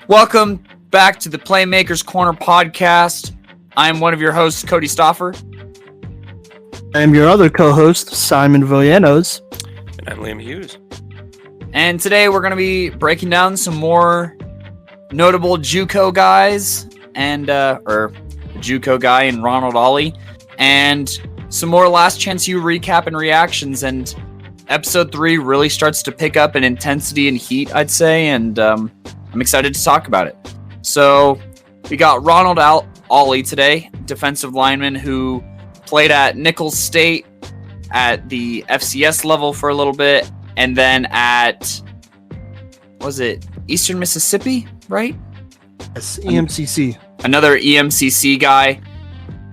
Welcome back to the Playmakers Corner podcast. I'm one of your hosts, Kodey Stoffer. I'm your other co-host, Simon Villanos. And I'm Liam Hughes. And today we're going to be breaking down some more notable JUCO guys and JUCO guy and Ronald Ollie, and some more Last Chance U recap and reactions. And episode 3 really starts to pick up in intensity and heat, I'd say, and I'm excited to talk about it. So we got Ronald Ollie today, defensive lineman who played at Nicholls State at the FCS level for a little bit, and then at, Eastern Mississippi, right? Yes, EMCC. Another EMCC guy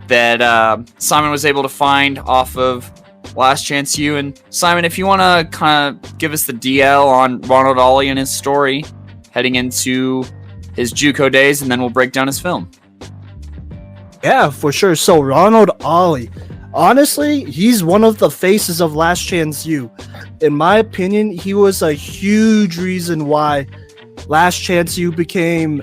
that Simon was able to find off of Last Chance U. And Simon, if you want to kind of give us the DL on Ronald Ollie and his story heading into his JUCO days, and then we'll break down his film. Yeah, for sure. So Ronald Ollie, honestly, he's one of the faces of Last Chance U. In my opinion, he was a huge reason why Last Chance U became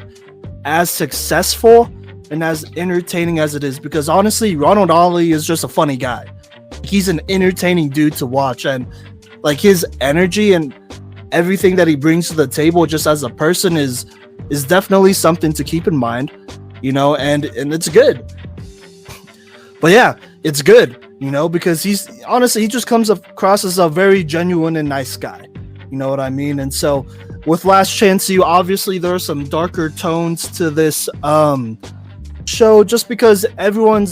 as successful and as entertaining as it is, because honestly, Ronald Ollie is just a funny guy. He's an entertaining dude to watch, and like his energy and everything that he brings to the table just as a person is definitely something to keep in mind, you know, and it's good. But yeah, it's good, you know, because he just comes across as a very genuine and nice guy. You know what I mean? And so with Last Chance U, obviously there are some darker tones to this show, just because everyone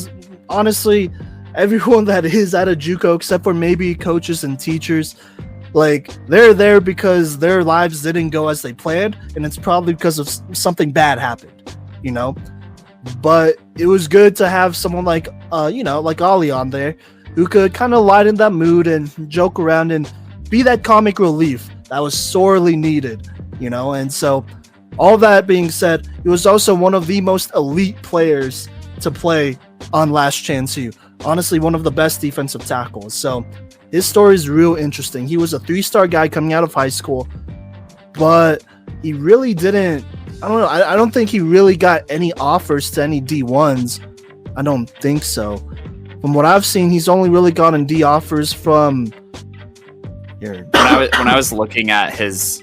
that is at a JUCO, except for maybe coaches and teachers, like they're there because their lives didn't go as they planned, and it's probably because of something bad happened, you know. But it was good to have someone like like Ollie on there, who could kind of lighten that mood and joke around and be that comic relief that was sorely needed, you know. And so, all that being said, he was also one of the most elite players to play on Last Chance U. Honestly, one of the best defensive tackles. So his story is real interesting. He was a 3-star guy coming out of high school, but he really didn't. I don't know. I don't think he really got any offers to any D1s. I don't think so. From what I've seen, he's only really gotten D offers from here. When I was looking at his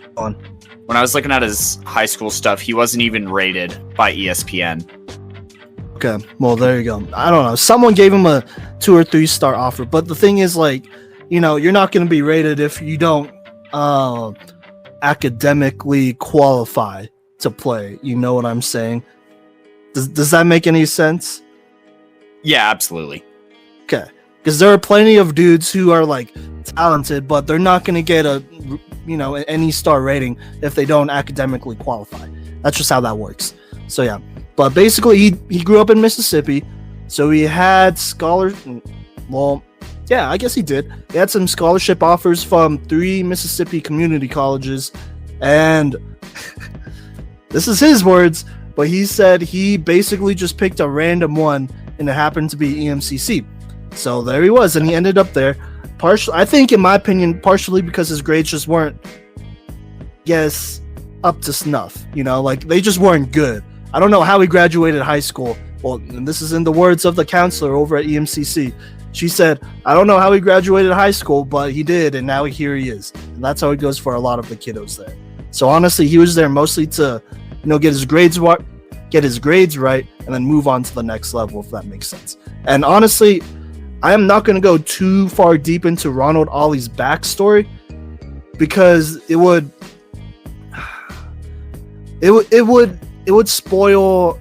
high school stuff, he wasn't even rated by ESPN. Okay, well, there you go. I don't know. Someone gave him a 2 or 3-star offer, but the thing is, like, you know, you're not going to be rated if you don't academically qualify to play. You know what I'm saying? Does that make any sense? Yeah, absolutely. Okay, because there are plenty of dudes who are like talented, but they're not going to get any star rating if they don't academically qualify. That's just how that works. So yeah. But basically, he grew up in Mississippi, so he had I guess he did. He had some scholarship offers from 3 Mississippi community colleges, and this is his words, but he said he basically just picked a random one, and it happened to be EMCC. So there he was, and he ended up there. I think, in my opinion, partially because his grades just weren't, up to snuff. You know, like they just weren't good. I don't know how he graduated high school. Well, and this is in the words of the counselor over at EMCC. She said, I don't know how he graduated high school, but he did, and now here he is. And that's how it goes for a lot of the kiddos there. So honestly, he was there mostly to, get his grades right, and then move on to the next level, if that makes sense. And honestly, I am not going to go too far deep into Ronald Ollie's backstory, because it would spoil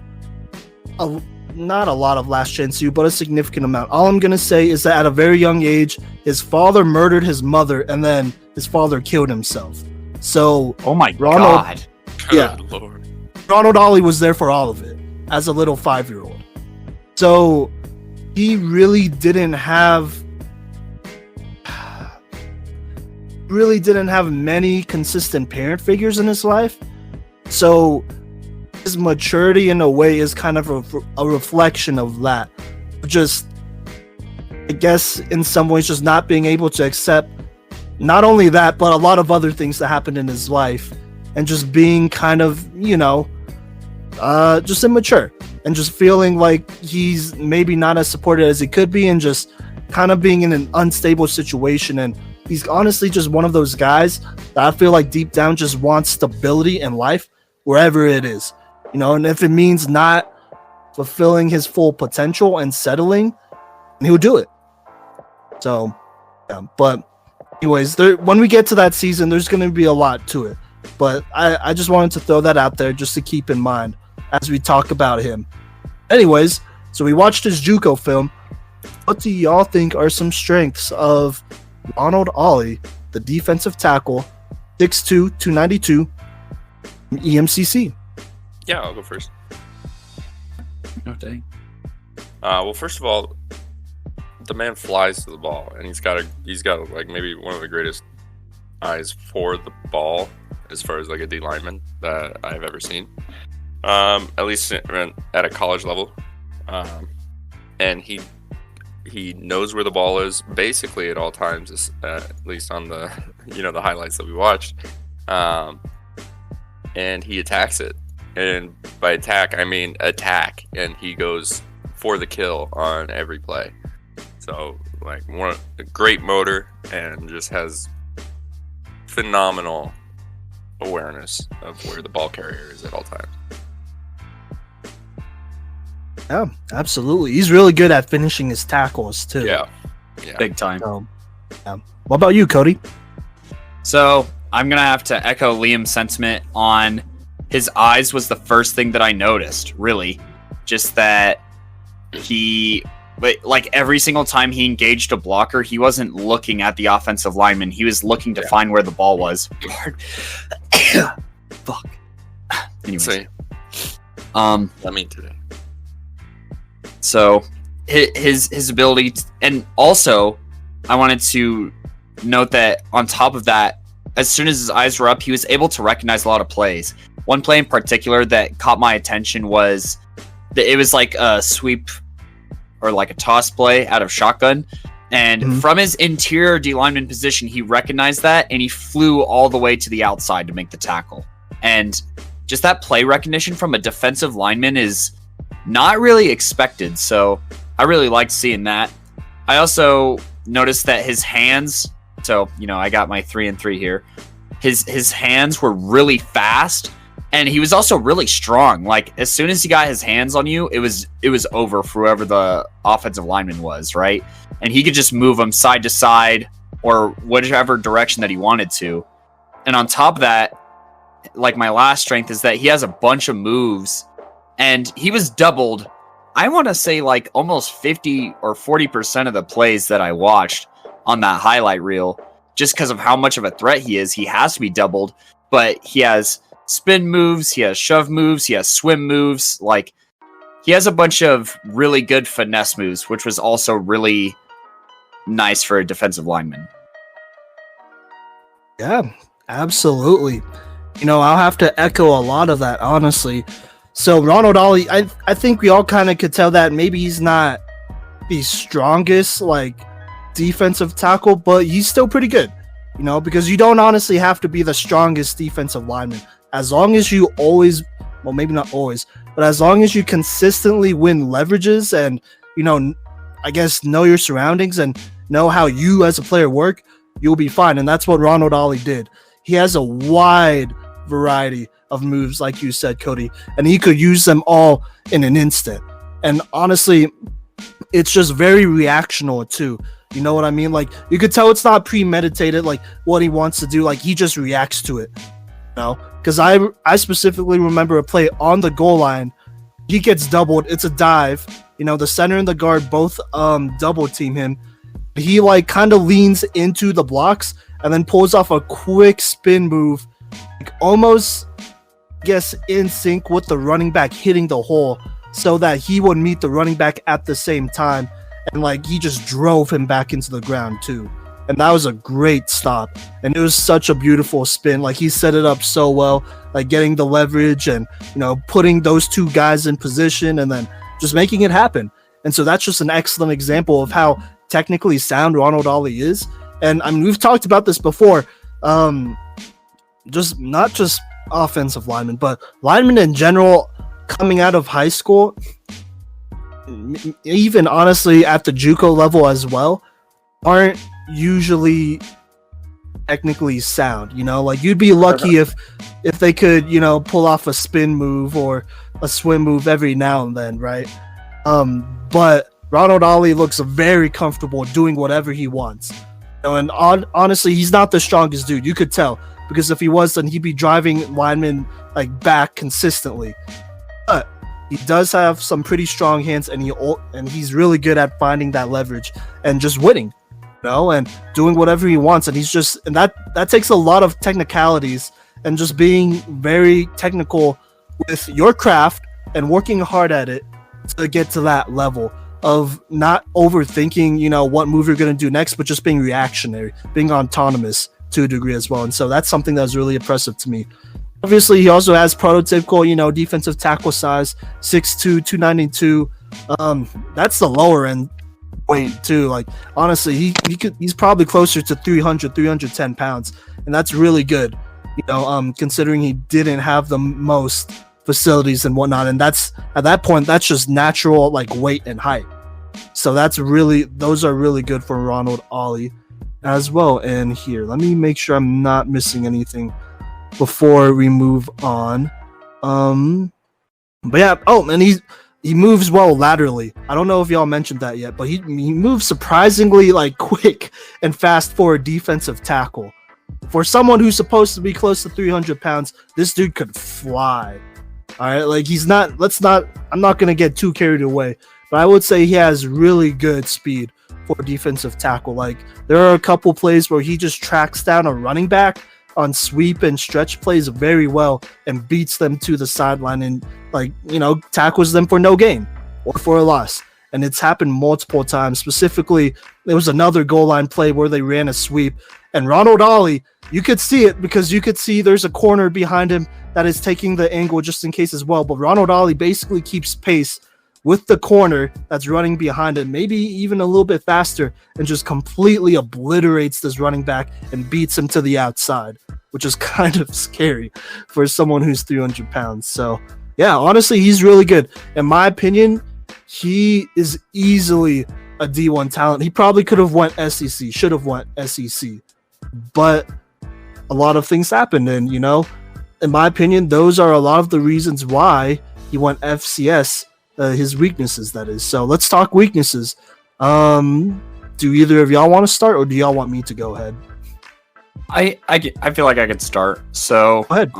not a lot of Last Chance U, but a significant amount. All I'm going to say is that at a very young age, his father murdered his mother, and then his father killed himself. So, oh my God. Yeah. Good Lord. Ronald Ollie was there for all of it as a little 5-year-old. So, he really didn't have many consistent parent figures in his life. So, his maturity in a way is kind of a reflection of that. Just, I guess, in some ways, just not being able to accept not only that, but a lot of other things that happened in his life, and just being kind of, just immature and just feeling like he's maybe not as supported as he could be, and just kind of being in an unstable situation. And he's honestly just one of those guys that I feel like deep down just wants stability in life wherever it is, and if it means not fulfilling his full potential and settling, he'll do it. So yeah, but anyways, when we get to that season, there's going to be a lot to it, but I just wanted to throw that out there just to keep in mind as we talk about him. Anyways, so we watched his JUCO film. What do y'all think are some strengths of Ronald Ollie, the defensive tackle, 6'2", 292, EMCC? Yeah, I'll go first. Oh, dang. Well, first of all, the man flies to the ball, and he's got like maybe one of the greatest eyes for the ball as far as like a D lineman that I've ever seen. At least at a college level, and he knows where the ball is basically at all times, at least on the the highlights that we watched, and he attacks it. And by attack, I mean attack, and he goes for the kill on every play. So, like, a great motor, and just has phenomenal awareness of where the ball carrier is at all times. Yeah, absolutely. He's really good at finishing his tackles too. Yeah. Big time. So, yeah. What about you, Kodey? So I'm gonna have to echo Liam's sentiment on his eyes was the first thing that I noticed, really. Just that like every single time he engaged a blocker, he wasn't looking at the offensive lineman. He was looking to find where the ball was. Fuck. Anyways. Same. I mean today. So his ability and also I wanted to note that on top of that, as soon as his eyes were up, he was able to recognize a lot of plays. One play in particular that caught my attention was that it was like a sweep or like a toss play out of shotgun. And from his interior D lineman position, he recognized that and he flew all the way to the outside to make the tackle. And just that play recognition from a defensive lineman is not really expected. So I really liked seeing that. I also noticed that his hands, so, I got my 3 and 3 here. His hands were really fast. And he was also really strong. Like, as soon as he got his hands on you, it was over for whoever the offensive lineman was, right? And he could just move them side to side or whichever direction that he wanted to. And on top of that, like, my last strength is that he has a bunch of moves. And he was doubled, I want to say, like, almost 50 or 40% of the plays that I watched on that highlight reel. Just because of how much of a threat he is, he has to be doubled. But he has spin moves, he has shove moves, he has swim moves. Like, he has a bunch of really good finesse moves, which was also really nice for a defensive lineman. Yeah, absolutely. I'll have to echo a lot of that, honestly. So Ronald Ollie, I think we all kind of could tell that maybe he's not the strongest, like, defensive tackle, but he's still pretty good, because you don't honestly have to be the strongest defensive lineman. As long as you always, well, maybe not always, but as long as you consistently win leverages and, I guess know your surroundings and know how you as a player work, you'll be fine. And that's what Ronald Ollie did. He has a wide variety of moves, like you said, Kodey, and he could use them all in an instant. And honestly, it's just very reactional too. You know what I mean? Like, you could tell it's not premeditated, like what he wants to do. Like, he just reacts to it. Because I specifically remember a play on the goal line. He gets doubled. It's a dive. The center and the guard both double team him. He like kind of leans into the blocks and then pulls off a quick spin move, like almost, in sync with the running back hitting the hole, so that he would meet the running back at the same time. And like, he just drove him back into the ground too. And that was a great stop. And it was such a beautiful spin. Like, he set it up so well, like getting the leverage and, putting those two guys in position and then just making it happen. And so that's just an excellent example of how technically sound Ronald Ollie is. And I mean, we've talked about this before. Just not just offensive linemen, but linemen in general. coming out of high school, even honestly at the JUCO level as well, aren't usually technically sound. Like you'd be lucky if they could, pull off a spin move or a swim move every now and then, right? But Ronald Ollie looks very comfortable doing whatever he wants. And honestly, he's not the strongest dude. You could tell, because if he was, then he'd be driving linemen like back consistently. But he does have some pretty strong hands, and he's really good at finding that leverage and just winning, and doing whatever he wants. And that takes a lot of technicalities and just being very technical with your craft and working hard at it to get to that level of not overthinking, what move you're going to do next, but just being reactionary, being autonomous to a degree as well. And so that's something that's really impressive to me. Obviously, he also has prototypical, defensive tackle size, 6'2", 292. That's the lower end weight too. Like honestly, he's probably closer to 300, 310 pounds, and that's really good. Considering he didn't have the most facilities and whatnot, and that's at that point that's just natural like weight and height. So those are really good for Ronald Ollie as well. And here, let me make sure I'm not missing anything before we move on. But yeah, and he moves well laterally. I don't know if y'all mentioned that yet, but he moves surprisingly like quick and fast for a defensive tackle. For someone who's supposed to be close to 300 pounds, this dude could fly. All right, like I'm not going to get too carried away, but I would say he has really good speed for a defensive tackle. Like there are a couple plays where he just tracks down a running back on sweep and stretch plays very well and beats them to the sideline and tackles them for no gain or for a loss. And it's happened multiple times. Specifically, there was another goal line play where they ran a sweep, and Ronald Ollie, you could see it because you could see there's a corner behind him that is taking the angle just in case as well. But Ronald Ollie basically keeps pace with the corner that's running behind him, maybe even a little bit faster, and just completely obliterates this running back and beats him to the outside, which is kind of scary for someone who's 300 pounds. So yeah, honestly, he's really good. In my opinion, he is easily a D1 talent. He probably should have went SEC, but a lot of things happened. And, in my opinion, those are a lot of the reasons why he went FCS, his weaknesses, that is. So let's talk weaknesses. Do either of y'all want to start, or do y'all want me to go ahead? I feel like I could start. So go ahead.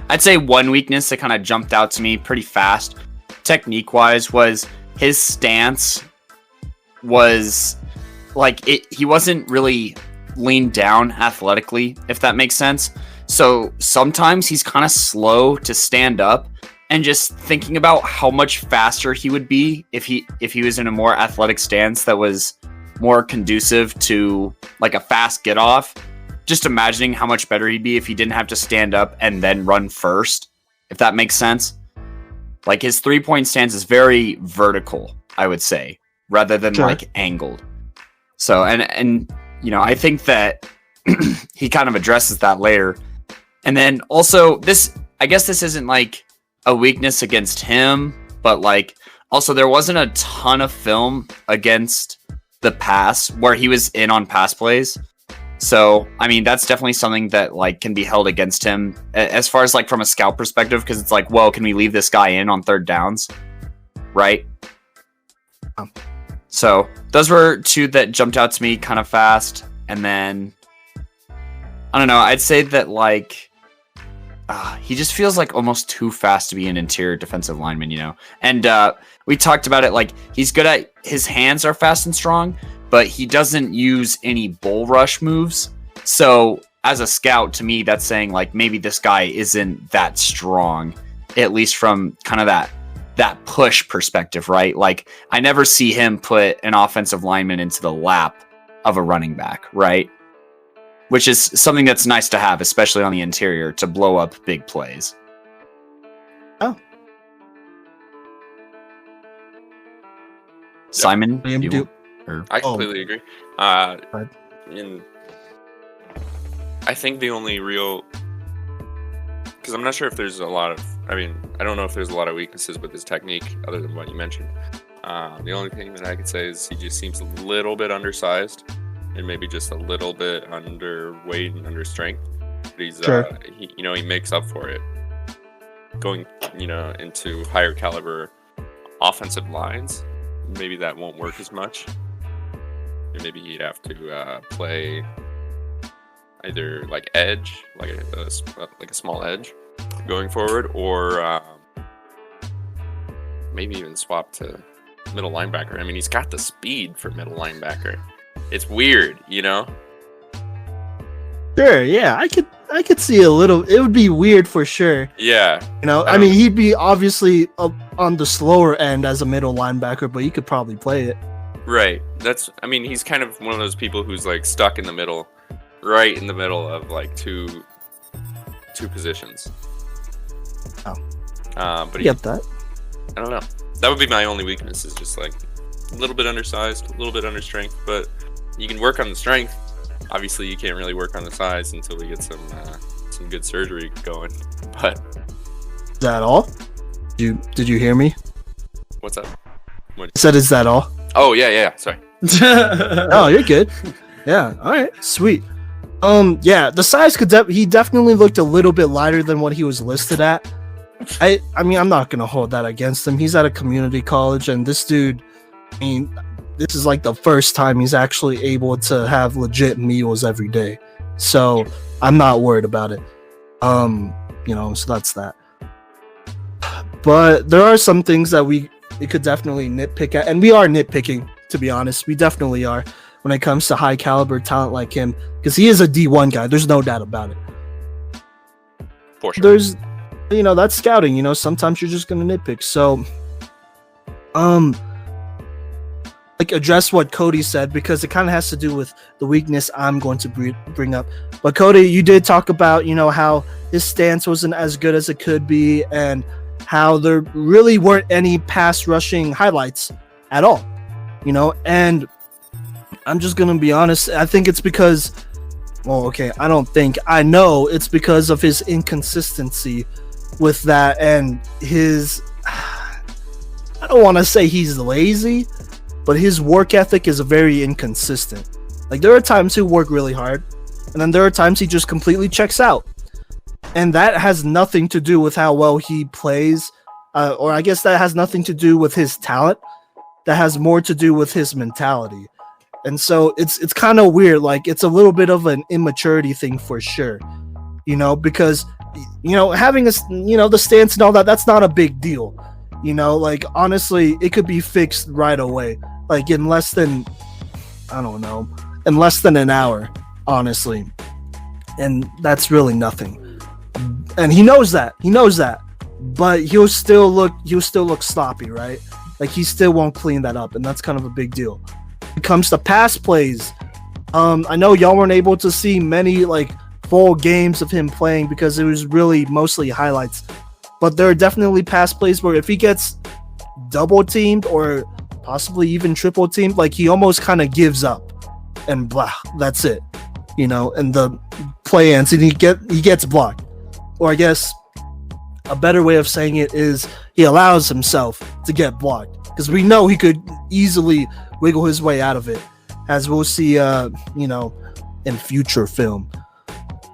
I'd say one weakness that kind of jumped out to me pretty fast, technique-wise, was his stance was he wasn't really leaned down athletically, if that makes sense. So sometimes he's kind of slow to stand up, and just thinking about how much faster he would be if he was in a more athletic stance that was more conducive to like a fast get off. Just imagining how much better he'd be if he didn't have to stand up and then run first, if that makes sense. Like his 3-point stance is very vertical, I would say, rather than like angled. So, and I think that he kind of addresses that later. And then also I guess this isn't like a weakness against him, but like also there wasn't a ton of film against the pass where he was in on pass plays. So, I mean, that's definitely something that like can be held against him as far as like from a scout perspective, because it's like, well, can we leave this guy in on third downs? Right? So those were two that jumped out to me kind of fast. And then, I don't know, I'd say that like, he just feels like almost too fast to be an interior defensive lineman, And we talked about it, like he's good at, his hands are fast and strong, but he doesn't use any bull rush moves. So as a scout, to me, that's saying like maybe this guy isn't that strong, at least from kind of that push perspective, right? Like I never see him put an offensive lineman into the lap of a running back, right? Which is something that's nice to have, especially on the interior, to blow up big plays. Oh. Simon? I completely agree. And I think the only real, because I'm not sure if there's a lot of I mean, I don't know if there's a lot of weaknesses with his technique other than what you mentioned. The only thing that I could say is he just seems a little bit undersized and maybe just a little bit underweight and under strength. But he's, he makes up for it going, into higher caliber offensive lines. Maybe that won't work as much. And maybe he'd have to play either like edge, like a small edge going forward, or maybe even swap to middle linebacker. I mean, he's got the speed for middle linebacker. It's weird, Sure, yeah, I could see a little. It would be weird for sure. Yeah, I mean, he'd be obviously on the slower end as a middle linebacker, but he could probably play it. Right. He's kind of one of those people who's like stuck in the middle, right in the middle of like two positions. Oh, but get that. I don't know. That would be my only weakness, is just like a little bit undersized, a little bit under strength, but you can work on the strength. Obviously, you can't really work on the size until we get some good surgery going. But is that all? Did you hear me? What's up? I said, is that all? Oh yeah. Sorry. Oh, you're good. Yeah. All right. Sweet. Yeah. The size he definitely looked a little bit lighter than what he was listed at. I mean, I'm not gonna hold that against him. He's at a community college, and this dude, I mean, this is like the first time he's actually able to have legit meals every day. So I'm not worried about it. So that's that. But there are some things that we could definitely nitpick at, and we are nitpicking, to be honest. We definitely are when it comes to high caliber talent like him, because he is a D1 guy. There's no doubt about it. For sure. There's, that's scouting. Sometimes you're just gonna nitpick. So, address what Kodey said, because it kind of has to do with the weakness I'm going to bring up. But Kodey, you did talk about, how his stance wasn't as good as it could be, and how there really weren't any pass rushing highlights at all, and I'm just going to be honest. I think it's because, I know it's because of his inconsistency with that, and I don't want to say he's lazy, but his work ethic is very inconsistent. Like, there are times he'll work really hard, and then there are times he just completely checks out. And that has nothing to do with how well he plays, or I guess that has nothing to do with his talent. That has more to do with his mentality. And so it's kind of weird. Like, it's a little bit of an immaturity thing for sure, because, having the stance and all that, that's not a big deal. Honestly, it could be fixed right away. Like, in less than an hour, honestly. And that's really nothing. And he knows that. But he'll still look sloppy, right? Like, he still won't clean that up, and that's kind of a big deal. When it comes to pass plays, I know y'all weren't able to see many full games of him playing because it was really mostly highlights. But there are definitely pass plays where if he gets double teamed or possibly even triple teamed, he almost kind of gives up and blah, that's it. And the play ends and he gets blocked. Or I guess a better way of saying it is he allows himself to get blocked, because we know he could easily wiggle his way out of it, as we'll see in future film.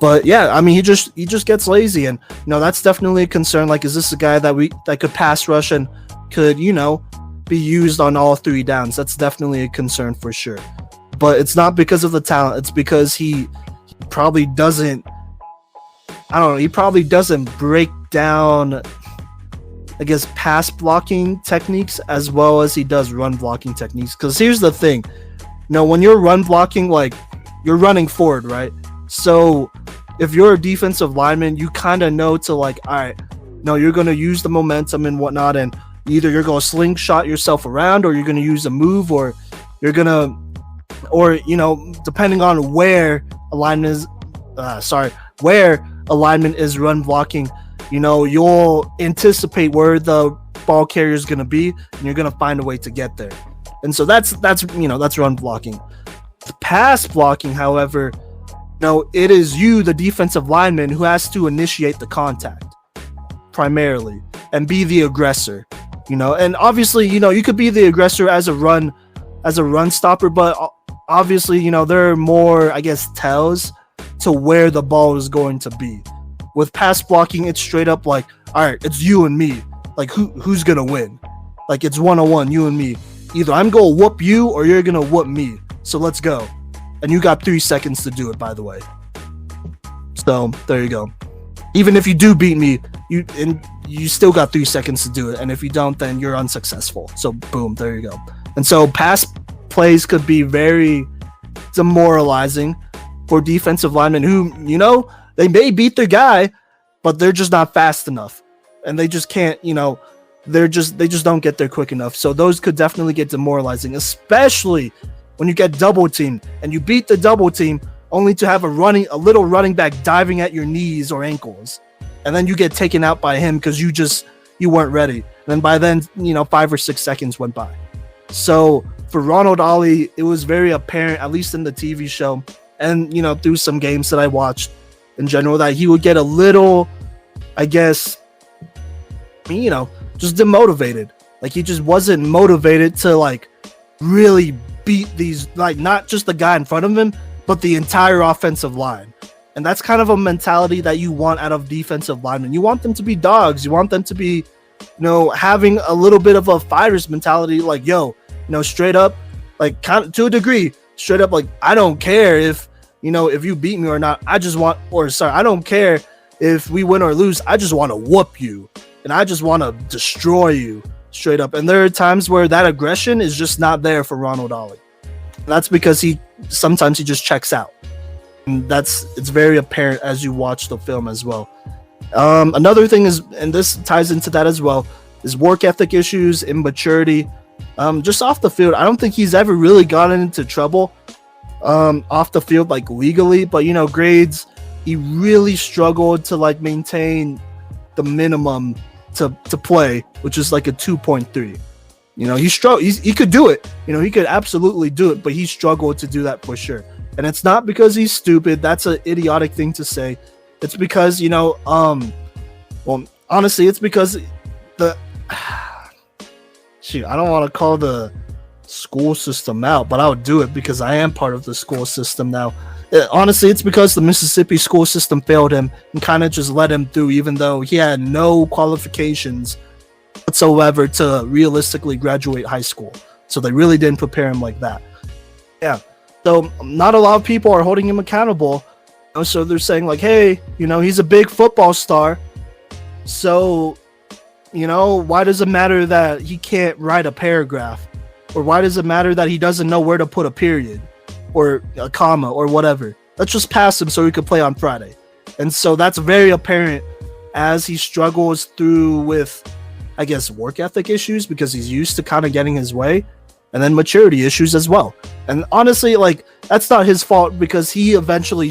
But yeah, I mean, he just gets lazy, and that's definitely a concern. Like, is this a guy that could pass rush and could be used on all three downs? That's definitely a concern for sure. But it's not because of the talent. It's because he probably doesn't. I don't know. He probably doesn't break down, I guess, pass blocking techniques as well as he does run blocking techniques. Because here's the thing, when you're run blocking, you're running forward, right? So if you're a defensive lineman, you kind of know to all right, no, you're going to use the momentum and whatnot, and either you're going to slingshot yourself around, or you're going to use a move, or you're going to, or depending on where alignment is run blocking, you'll anticipate where the ball carrier is going to be, and you're going to find a way to get there. And so that's run blocking. The pass blocking, however, it is you, the defensive lineman, who has to initiate the contact. primarily and be the aggressor, you know. And obviously, you know, you could be the aggressor as a run stopper, but obviously, you know, there are more, I guess, tells to where the ball is going to be. With pass blocking, it's straight up like, all right, it's you and me. Like, who's gonna win? Like, it's 1-on-1, you and me. Either I'm gonna whoop you or you're gonna whoop me. So let's go. And you got 3 seconds to do it, by the way. So there you go. Even if you do beat me, you still got 3 seconds to do it. And if you don't, then you're unsuccessful. So boom, there you go. And so pass plays could be very demoralizing for defensive linemen who, you know, they may beat their guy, but they're just not fast enough. And they just can't, you know, they just don't get there quick enough. So those could definitely get demoralizing, especially when you get double teamed and you beat the double team only to have a little running back diving at your knees or ankles. And then you get taken out by him because you weren't ready. And then by then, you know, 5 or 6 seconds went by. So for Ronald Ollie, it was very apparent, at least in the TV show and, you know, through some games that I watched in general, that he would get a little, I guess, you know, just demotivated. Like, he just wasn't motivated to, like, really beat these, like, not just the guy in front of him, but the entire offensive line. And that's kind of a mentality that you want out of defensive linemen. You want them to be dogs. You want them to be, you know, having a little bit of a fighter's mentality, like, yo, you know, straight up, like, kind of to a degree, straight up, like, I don't care if, you know, if you beat me or not. I don't care if we win or lose. I just want to whoop you. And I just want to destroy you, straight up. And there are times where that aggression is just not there for Ronald Ollie. That's because sometimes he just checks out. And it's very apparent as you watch the film as well. Another thing is, and this ties into that as well, is work ethic issues, immaturity. Just off the field, I don't think he's ever really gotten into trouble off the field, like legally, but, you know, grades, he really struggled to, like, maintain the minimum to play, which is like a 2.3. You know, he could do it. You know, he could absolutely do it, but he struggled to do that for sure. And it's not because he's stupid. That's an idiotic thing to say. It's because, you know, well, honestly, it's because shoot, I don't want to call the school system out, but I would do it because I am part of the school system now. Honestly, it's because the Mississippi school system failed him and kind of just let him through, even though he had no qualifications whatsoever to realistically graduate high school. So they really didn't prepare him like that. Yeah. So not a lot of people are holding him accountable. You know, so they're saying, like, hey, you know, he's a big football star. So, you know, why does it matter that he can't write a paragraph? Or why does it matter that he doesn't know where to put a period or a comma or whatever? Let's just pass him so he could play on Friday. And so that's very apparent as he struggles through with, I guess, work ethic issues because he's used to kind of getting his way, and then maturity issues as well. And honestly, like, that's not his fault because he eventually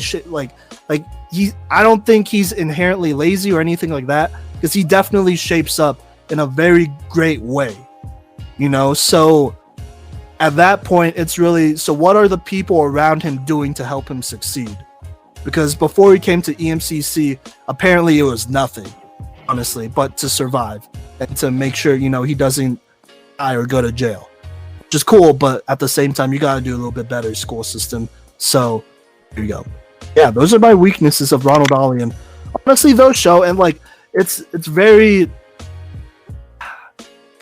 I don't think he's inherently lazy or anything like that, because he definitely shapes up in a very great way, you know. So at that point, it's really, so what are the people around him doing to help him succeed? Because before he came to EMCC, apparently it was nothing, honestly, but to survive and to make sure, you know, he doesn't die or go to jail. Which is cool, but at the same time, you got to do a little bit better school system. So here you go. Yeah, those are my weaknesses of Ronald Ollie. And honestly, those show, and like, it's very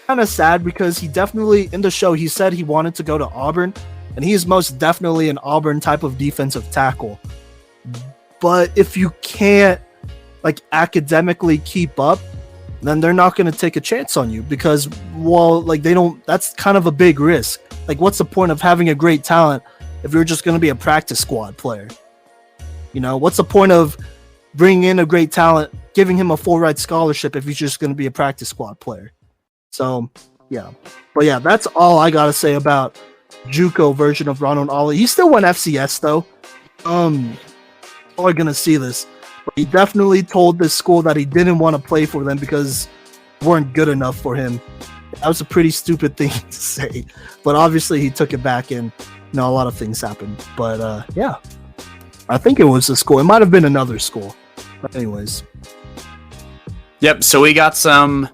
kind of sad because he definitely, in the show, he said he wanted to go to Auburn, and he is most definitely an Auburn type of defensive tackle. But if you can't, like, academically keep up, then they're not going to take a chance on you because, well, like, that's kind of a big risk. Like, what's the point of having a great talent if you're just going to be a practice squad player? You know, what's the point of bringing in a great talent, giving him a full ride scholarship if he's just going to be a practice squad player? So, yeah. But yeah, that's all I got to say about JUCO version of Ronald Ollie. He still went FCS though. People are going to see this. But he definitely told this school that he didn't want to play for them because they weren't good enough for him. That was a pretty stupid thing to say. But obviously he took it back, and, you know, a lot of things happened. But yeah. I think it was a school. It might have been another school. But anyways. Yep, so we got some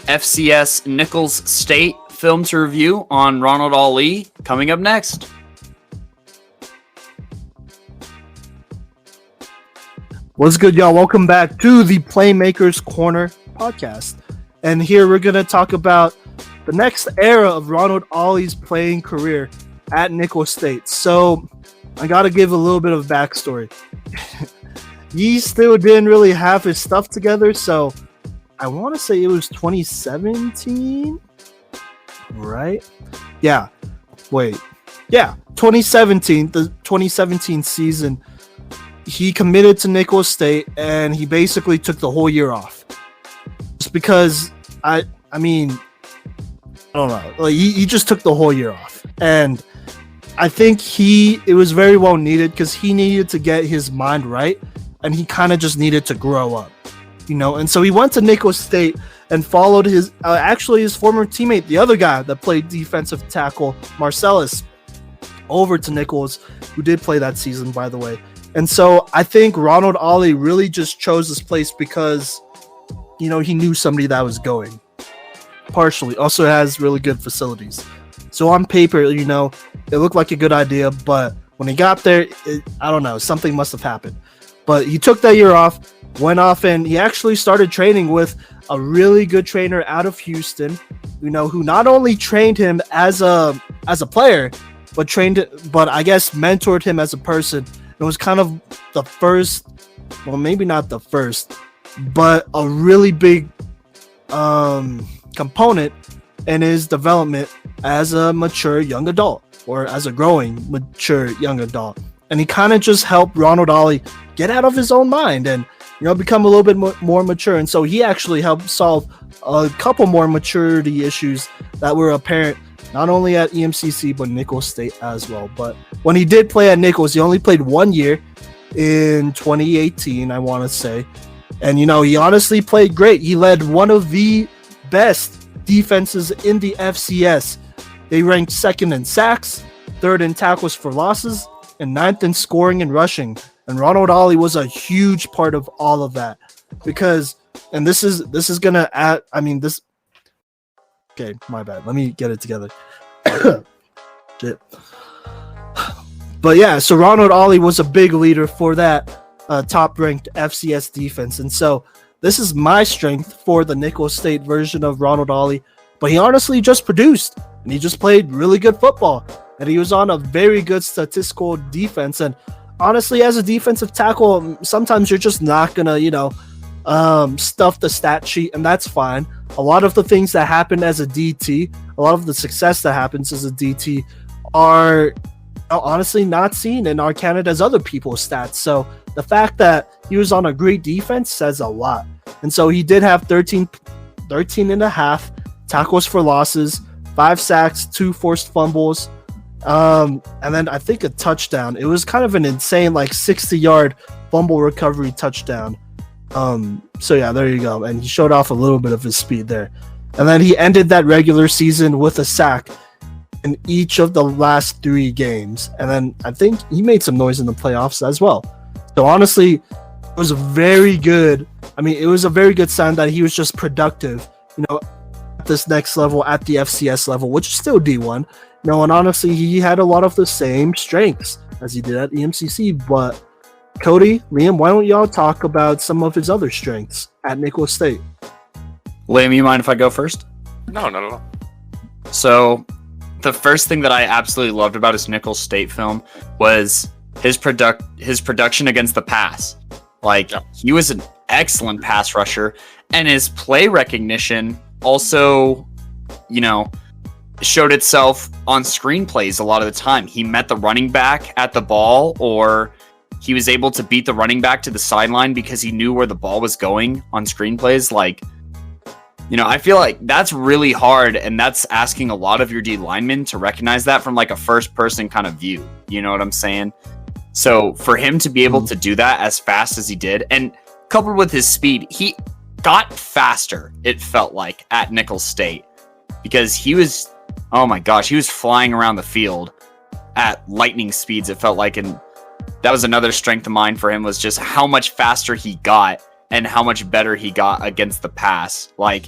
FCS Nicholls State film to review on Ronald Ollie coming up next. What's good, y'all? Welcome back to the Playmakers Corner podcast. And here we're going to talk about the next era of Ronald Ollie's playing career at Nicholls State. So I got to give a little bit of backstory. He still didn't really have his stuff together, so I want to say it was 2017, right? Yeah. Wait. Yeah, 2017, the 2017 season, he committed to Nicholls State, and he basically took the whole year off. Just because, I don't know. Like, he just took the whole year off. And I think it was very well needed because he needed to get his mind right, and he kind of just needed to grow up, and so he went to Nicholls State and followed his former teammate, the other guy that played defensive tackle, Marcellus, over to Nicholls, who did play that season, by the way. And so I think Ronald Ollie really just chose this place because, he knew somebody that was going. Partially. Also has really good facilities. So on paper, it looked like a good idea, but when he got there, I don't know, something must have happened. But he took that year off, went off, and he actually started training with a really good trainer out of Houston, who not only trained him as a player, but I guess mentored him as a person. It was kind of the first, well, maybe not the first, but a really big component in his development as a mature young adult, or as a growing mature young adult. And he kind of just helped Ronald Ollie get out of his own mind and become a little bit more mature. And so he actually helped solve a couple more maturity issues that were apparent not only at EMCC but Nicholls State as well. But when he did play at Nicholls, he only played 1 year in 2018, I want to say. And he honestly played great. He led one of the best defenses in the FCS. They ranked second in sacks, third in tackles for losses, and ninth in scoring and rushing. And Ronald Ollie was a huge part of all of that because, and this is gonna add, okay, my bad. Let me get it together. Shit. But yeah, so Ronald Ollie was a big leader for that top-ranked FCS defense. And so this is my strength for the Nicholls State version of Ronald Ollie. But he honestly just produced, and he just played really good football. And he was on a very good statistical defense. And honestly, as a defensive tackle, sometimes you're just not going to, stuff the stat sheet, and that's fine. A lot of the things that happen as a DT, a lot of the success that happens as a DT are honestly not seen in our Canada's other people's stats. So the fact that he was on a great defense says a lot. And so he did have 13 and a half tackles for losses, 5 sacks, 2 forced fumbles, and then I think a touchdown. It was kind of an insane 60-yard fumble recovery touchdown. So yeah, there you go. And he showed off a little bit of his speed there. And then he ended that regular season with a sack in each of the last 3 games. And then I think he made some noise in the playoffs as well. So honestly, it was very good. It was a very good sign that he was just productive, at this next level, at the FCS level, which is still D1. And honestly, he had a lot of the same strengths as he did at EMCC. But Kodey, Liam, why don't y'all talk about some of his other strengths at Nicholls State? Liam, you mind if I go first? No, not at all. So the first thing that I absolutely loved about his Nicholls State film was his production against the pass. He was an excellent pass rusher, and his play recognition also, showed itself on screenplays a lot of the time. He met the running back at the ball, or he was able to beat the running back to the sideline because he knew where the ball was going on screenplays. I feel like that's really hard, and that's asking a lot of your D linemen to recognize that from a first person kind of view. You know what I'm saying? So for him to be able to do that as fast as he did, and coupled with his speed, he got faster, it felt like, at Nicholls State, because he was, oh my gosh, he was flying around the field at lightning speeds, it felt like. And that was another strength of mine for him, was just how much faster he got and how much better he got against the pass. Like,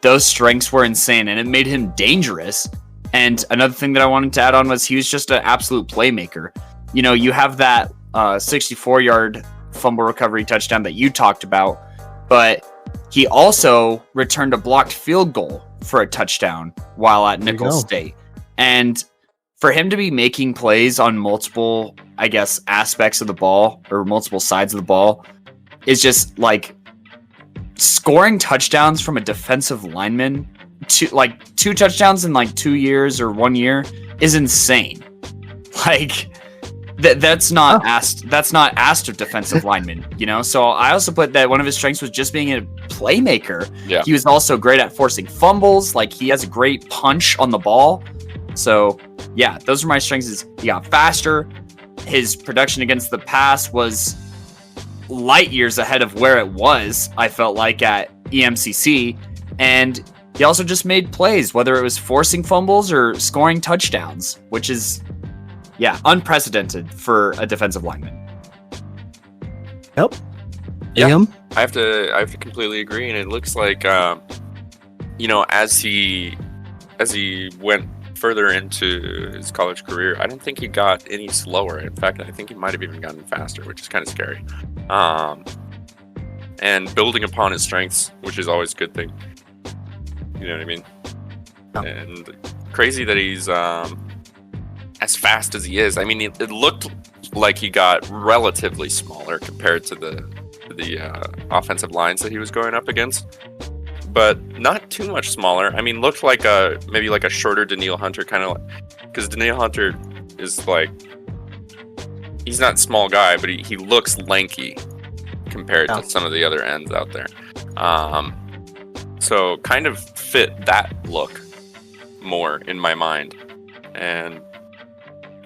those strengths were insane, and it made him dangerous. And another thing that I wanted to add on was he was just an absolute playmaker. You know, you have that 64-yard fumble recovery touchdown that you talked about, but he also returned a blocked field goal for a touchdown while at Nicholls State. And for him to be making plays on multiple, I guess, aspects of the ball or multiple sides of the ball is just like scoring touchdowns from a defensive lineman, two touchdowns in like 2 years or 1 year is insane. Like, that's not asked of defensive linemen, you know? So I also put that one of his strengths was just being a playmaker. Yeah. He was also great at forcing fumbles. Like, he has a great punch on the ball. So yeah, those are my strengths. Is he got faster. His production against the pass was light years ahead of where it was, I felt like, at EMCC. And he also just made plays, whether it was forcing fumbles or scoring touchdowns, which is, yeah, unprecedented for a defensive lineman. Yep. Yeah, Liam? I have to completely agree, and it looks like, you know, as he went further into his college career, I don't think he got any slower. In fact, I think he might have even gotten faster, which is kind of scary. And building upon his strengths, which is always a good thing. You know what I mean? Yeah. And crazy that he's as fast as he is. I mean, it looked like he got relatively smaller compared to the offensive lines that he was going up against, but not too much smaller. I mean, looked like maybe like a shorter Danielle Hunter, kind of, because Danielle Hunter is like, he's not a small guy, but he looks lanky compared to some of the other ends out there. So kind of fit that look more in my mind, and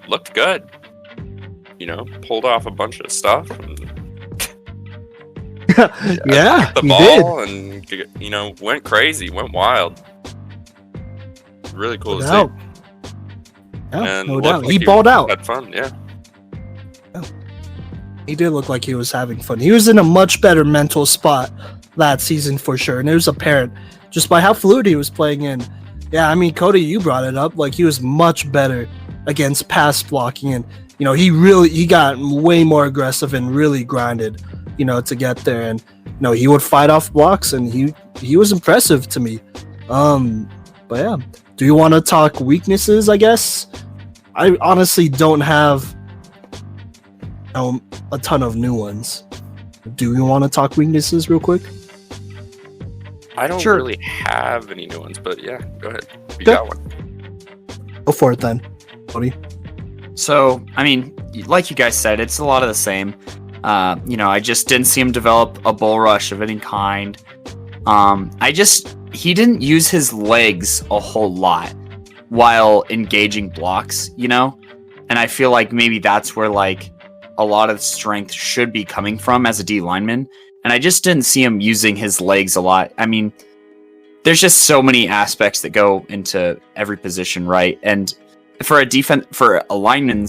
looked good. You know, pulled off a bunch of stuff. And yeah, the ball and, you know, went crazy, went wild. Really cool to see. Yeah, And no doubt. like He balled out. Had fun, yeah. He did look like he was having fun. He was in a much better mental spot that season for sure, and it was apparent just by how fluid he was playing in. Yeah, I mean, Kodey, you brought it up. Like, he was much better against pass blocking, and you know, he got way more aggressive and really grinded, you know, to get there. And you know, he would fight off blocks, and he was impressive to me. But yeah, do you want to talk weaknesses? I guess I honestly don't have a ton of new ones. Do you want to talk weaknesses real quick? I don't Sure. really have any new ones, but yeah, go ahead. You got one. Go for it then, Kodey. So, I mean, like you guys said, it's a lot of the same. You know, I just didn't see him develop a bull rush of any kind. He didn't use his legs a whole lot while engaging blocks, you know? And I feel like maybe that's where, like, a lot of strength should be coming from as a D lineman. And I just didn't see him using his legs a lot. I mean, there's just so many aspects that go into every position, right? And for linemen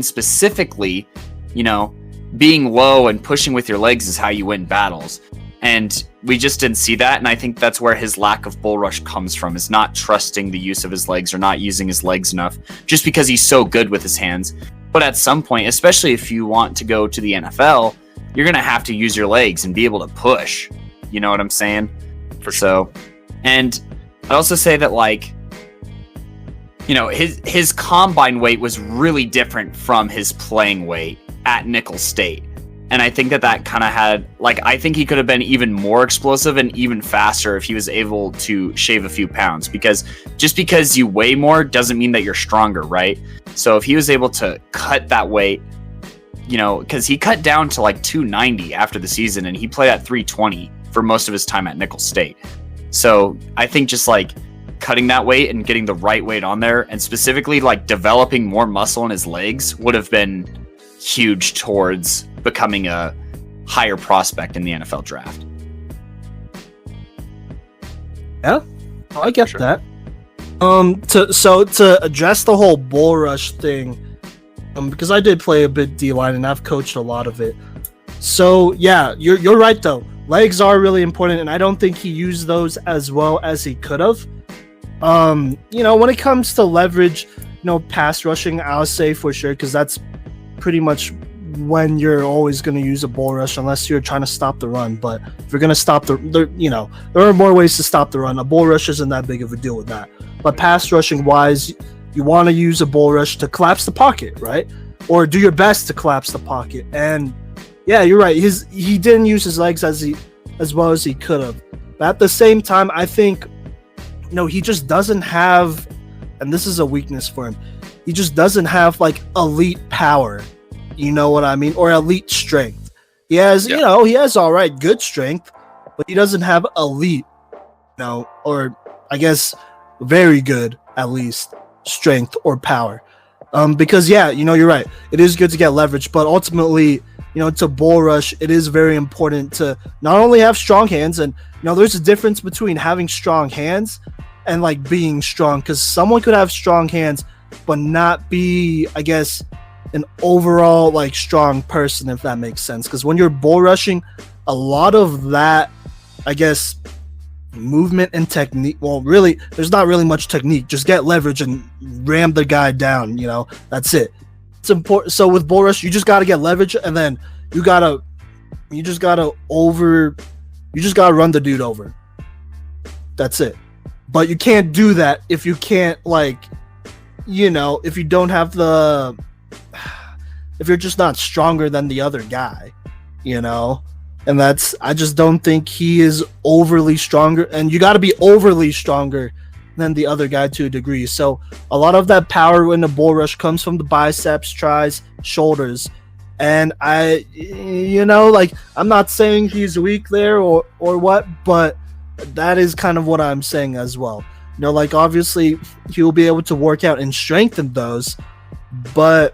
specifically, you know, being low and pushing with your legs is how you win battles. And we just didn't see that. And I think that's where his lack of bull rush comes from, is not trusting the use of his legs or not using his legs enough just because he's so good with his hands. But at some point, especially if you want to go to the NFL, you're going to have to use your legs and be able to push. You know what I'm saying? For sure. So, and I'd also say that, like, you know, his combine weight was really different from his playing weight at Nicholls State. And I think that kind of had, like, I think he could have been even more explosive and even faster if he was able to shave a few pounds, because just because you weigh more doesn't mean that you're stronger, right? So if he was able to cut that weight, you know, because he cut down to like 290 after the season and he played at 320 for most of his time at Nicholls State. So I think just like cutting that weight and getting the right weight on there, and specifically like developing more muscle in his legs, would have been huge towards becoming a higher prospect in the NFL draft. Yeah, I get Sure. that. To address the whole bull rush thing, because I did play a bit D-line and I've coached a lot of it. So yeah, you're right though. Legs are really important, and I don't think he used those as well as he could have. When it comes to leverage, pass rushing, I'll say for sure, because that's pretty much when you're always going to use a bull rush, unless you're trying to stop the run. But if you're going to stop there are more ways to stop the run. A bull rush isn't that big of a deal with that. But pass rushing wise, you want to use a bull rush to collapse the pocket, right? Or do your best to collapse the pocket. And yeah, you're right. He didn't use his legs as well as he could have. But at the same time, I think he just doesn't have, and this is a weakness for him, he just doesn't have like elite power. You know what I mean? Or elite strength. He has, he has all right, good strength, but he doesn't have elite, or I guess very good, at least, strength or power. Because you're right. It is good to get leverage, but ultimately, to bull rush, it is very important to not only have strong hands, and there's a difference between having strong hands and like being strong, because someone could have strong hands but not be, I guess, an overall like strong person, if that makes sense. Because when you're bull rushing, a lot of that, I guess, movement and technique, well, really there's not really much technique, just get leverage and ram the guy down, that's it. It's important. So with bull rush, you just got to get leverage, and then you just got to run the dude over. That's it. But you can't do that if you can't, like, if you don't have if you're just not stronger than the other guy, and I just don't think he is overly stronger, and you got to be overly stronger than the other guy to a degree. So a lot of that power in the bull rush comes from the biceps, tries, shoulders. And I'm not saying he's weak there or what, but that is kind of what I'm saying as well. Obviously he'll be able to work out and strengthen those, but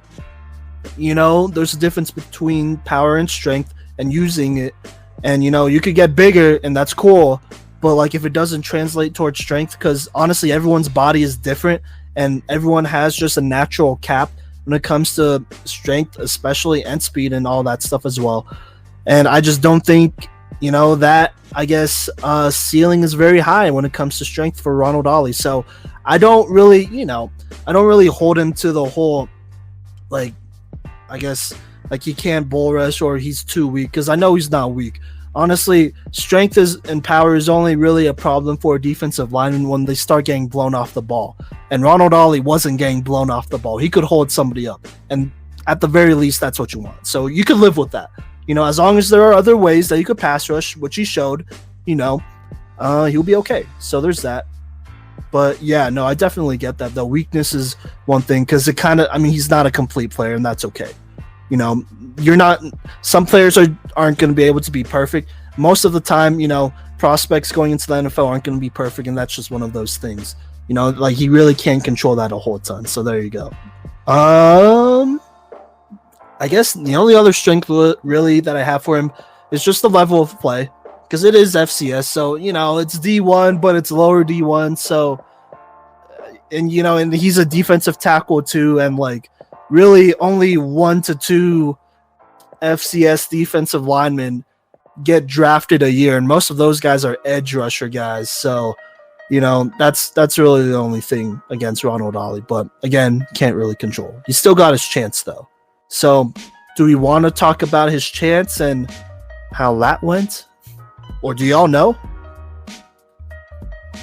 there's a difference between power and strength and using it. And you could get bigger, and that's cool, but like if it doesn't translate towards strength, because honestly everyone's body is different and everyone has just a natural cap when it comes to strength, especially, and speed and all that stuff as well. And I just don't think that, I guess, ceiling is very high when it comes to strength for Ronald Ollie. So I don't really hold him to the whole, like, I guess, like he can't bull rush or he's too weak, because I know he's not weak. Honestly, strength and power is only really a problem for a defensive lineman when they start getting blown off the ball. And Ronald Ollie wasn't getting blown off the ball. He could hold somebody up. And at the very least, that's what you want. So you could live with that. As long as there are other ways that you could pass rush, which he showed, he'll be okay. So there's that. But yeah, no, I definitely get that. The weakness is one thing, because it kind of, he's not a complete player, and that's okay. You're not, some players aren't going to be able to be perfect. Most of the time, prospects going into the NFL aren't going to be perfect, and that's just one of those things. Like he really can't control that a whole ton. So there you go. I guess the only other strength really that I have for him is just the level of play, because it is FCS. So, it's D1, but it's lower D1. So, and he's a defensive tackle too. And like really only 1 to 2 FCS defensive linemen get drafted a year. And most of those guys are edge rusher guys. So, that's really the only thing against Ronald Ollie. But again, can't really control. He still got his chance though. So, do we want to talk about his chance and how that went? Or do y'all know?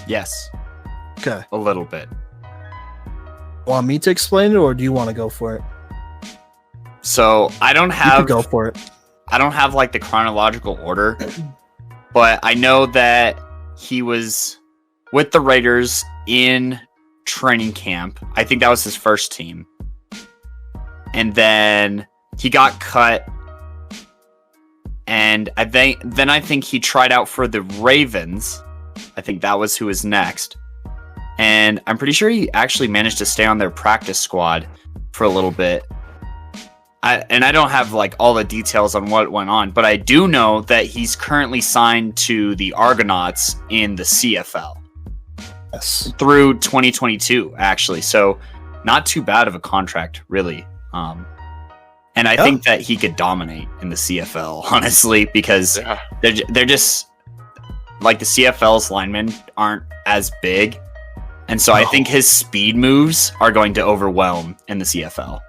Yes. Okay. A little bit. Want me to explain it, or do you want to go for it? So, I don't have... You can go for it. I don't have, like, the chronological order, but I know that he was with the Raiders in training camp. I think that was his first team. And then he got cut, and I think he tried out for the Ravens. I think that was who was next. And I'm pretty sure he actually managed to stay on their practice squad for a little bit. I don't have like all the details on what went on, but I do know that he's currently signed to the Argonauts in the CFL. Yes. Through 2022, actually. So not too bad of a contract, really. And I think that he could dominate in the CFL, honestly, because they're just like the CFL's linemen aren't as big. And so I think his speed moves are going to overwhelm in the CFL.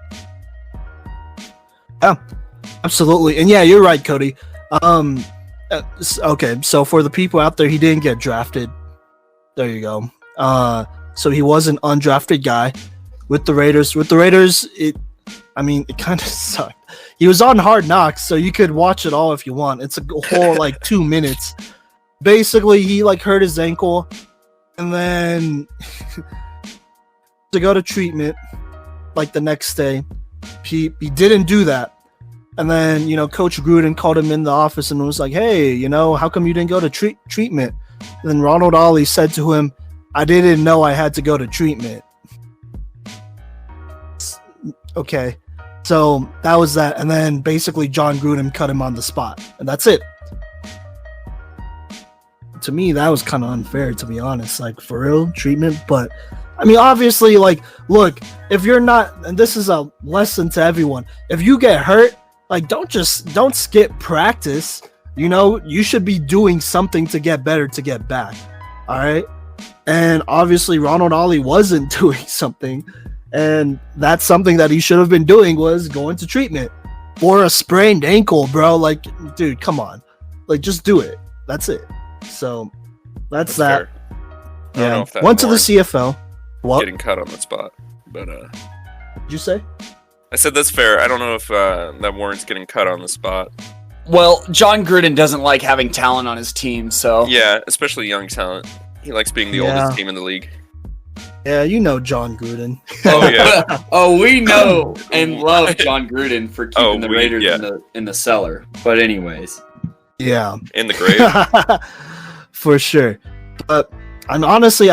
Yeah, absolutely. And yeah, you're right, Kodey. Okay, so for the people out there, he didn't get drafted. There you go. So he was an undrafted guy with the Raiders. With the Raiders, it kind of sucked. He was on Hard Knocks, so you could watch it all if you want. It's a whole 2 minutes. Basically, he hurt his ankle, and then to go to treatment the next day. He didn't do that. And then, Coach Gruden called him in the office and was like, hey, how come you didn't go to treatment? And then Ronald Ollie said to him, I didn't know I had to go to treatment. Okay. So that was that. And then basically John Gruden cut him on the spot. And that's it. To me, that was kind of unfair, to be honest. For real, treatment. But, obviously, look, if you're not, and this is a lesson to everyone, if you get hurt, don't skip practice. You should be doing something to get better, to get back. All right. And obviously Ronald Ollie wasn't doing something. And that's something that he should have been doing, was going to treatment for a sprained ankle, bro. Dude, come on. Just do it. That's it. So that's that. Yeah. Went to the CFL. What? Getting cut on the spot. But Did you say? I said that's fair. I don't know if that warrants getting cut on the spot. Well, John Gruden doesn't like having talent on his team, so... Yeah, especially young talent. He likes being the oldest team in the league. Yeah, John Gruden. Oh, yeah. Oh, we know and love John Gruden for keeping the Raiders in the cellar. But anyways. Yeah. In the grave. For sure. But... honestly,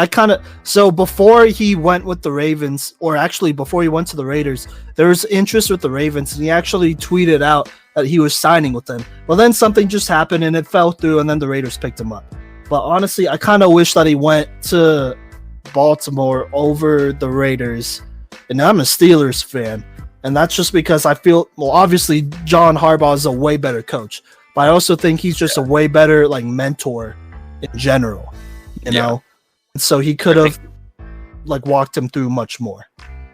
so before he went with the Ravens, or actually before he went to the Raiders, there was interest with the Ravens, and he actually tweeted out that he was signing with them. Well, then something just happened, and it fell through, and then the Raiders picked him up. But honestly, I kind of wish that he went to Baltimore over the Raiders, and I'm a Steelers fan, and that's just because I feel, obviously, John Harbaugh is a way better coach, but I also think he's just a way better, mentor in general. You know, so he could have walked him through much more.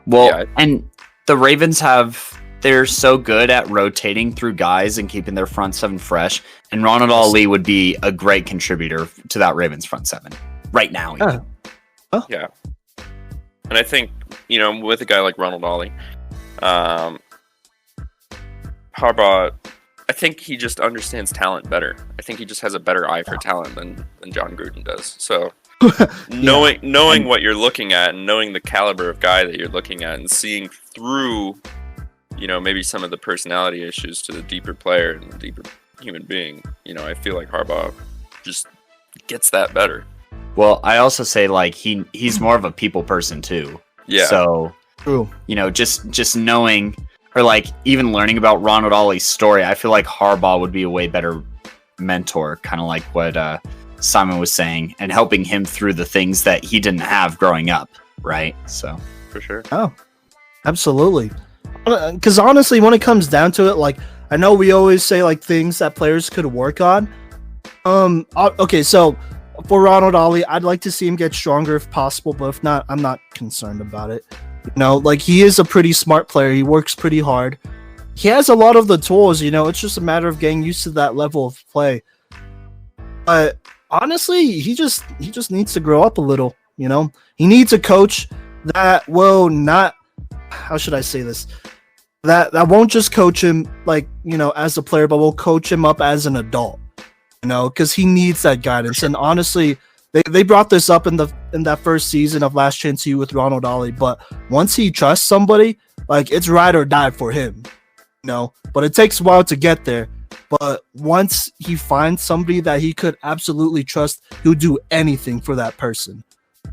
Well, and the Ravens they're so good at rotating through guys and keeping their front seven fresh. And Ronald Ollie would be a great contributor to that Ravens front seven right now. Yeah. And I think, with a guy like Ronald Ollie, Harbaugh, I think he just understands talent better. I think he just has a better eye for talent than John Gruden does. So knowing what you're looking at and knowing the caliber of guy that you're looking at and seeing through, maybe some of the personality issues to the deeper player and the deeper human being, I feel like Harbaugh just gets that better. Well, I also say he's more of a people person too. Yeah. So, just knowing... or even learning about Ronald Ollie's story, I feel like Harbaugh would be a way better mentor, kind of like what Simon was saying, and helping him through the things that he didn't have growing up, right? So, for sure. Oh, absolutely. Because honestly, when it comes down to it, I know we always say things that players could work on. Okay, so for Ronald Ollie, I'd like to see him get stronger if possible, but if not, I'm not concerned about it. He is a pretty smart player. He works pretty hard. He has a lot of the tools, it's just a matter of getting used to that level of play. But honestly, he just needs to grow up a little, He needs a coach that will not, how should I say this? That won't just coach him as a player, but will coach him up as an adult, because he needs that guidance. And honestly, They brought this up in that first season of Last Chance U with Ronald Ollie, but once he trusts somebody, it's ride or die for him, But it takes a while to get there. But once he finds somebody that he could absolutely trust, he'll do anything for that person.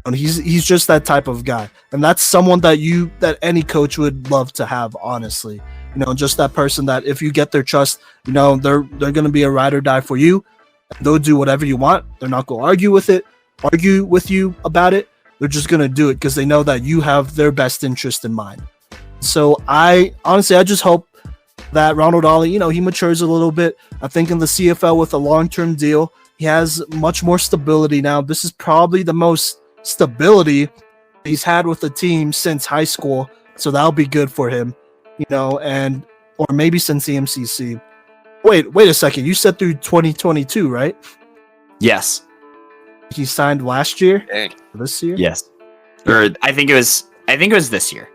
And he's just that type of guy, and that's someone that any coach would love to have. Honestly, just that person that if you get their trust, they're gonna be a ride or die for you. They'll do whatever you want. They're not going to argue with you about it. They're just going to do it because they know that you have their best interest in mind. So I just hope that Ronald Ollie, he matures a little bit. I think in the CFL with a long-term deal, he has much more stability now. This is probably the most stability he's had with the team since high school, so that'll be good for him, and or maybe since EMCC. Wait a second. You said through 2022, right? Yes. He signed last year? Dang. This year? Yes. Or I think it was this year.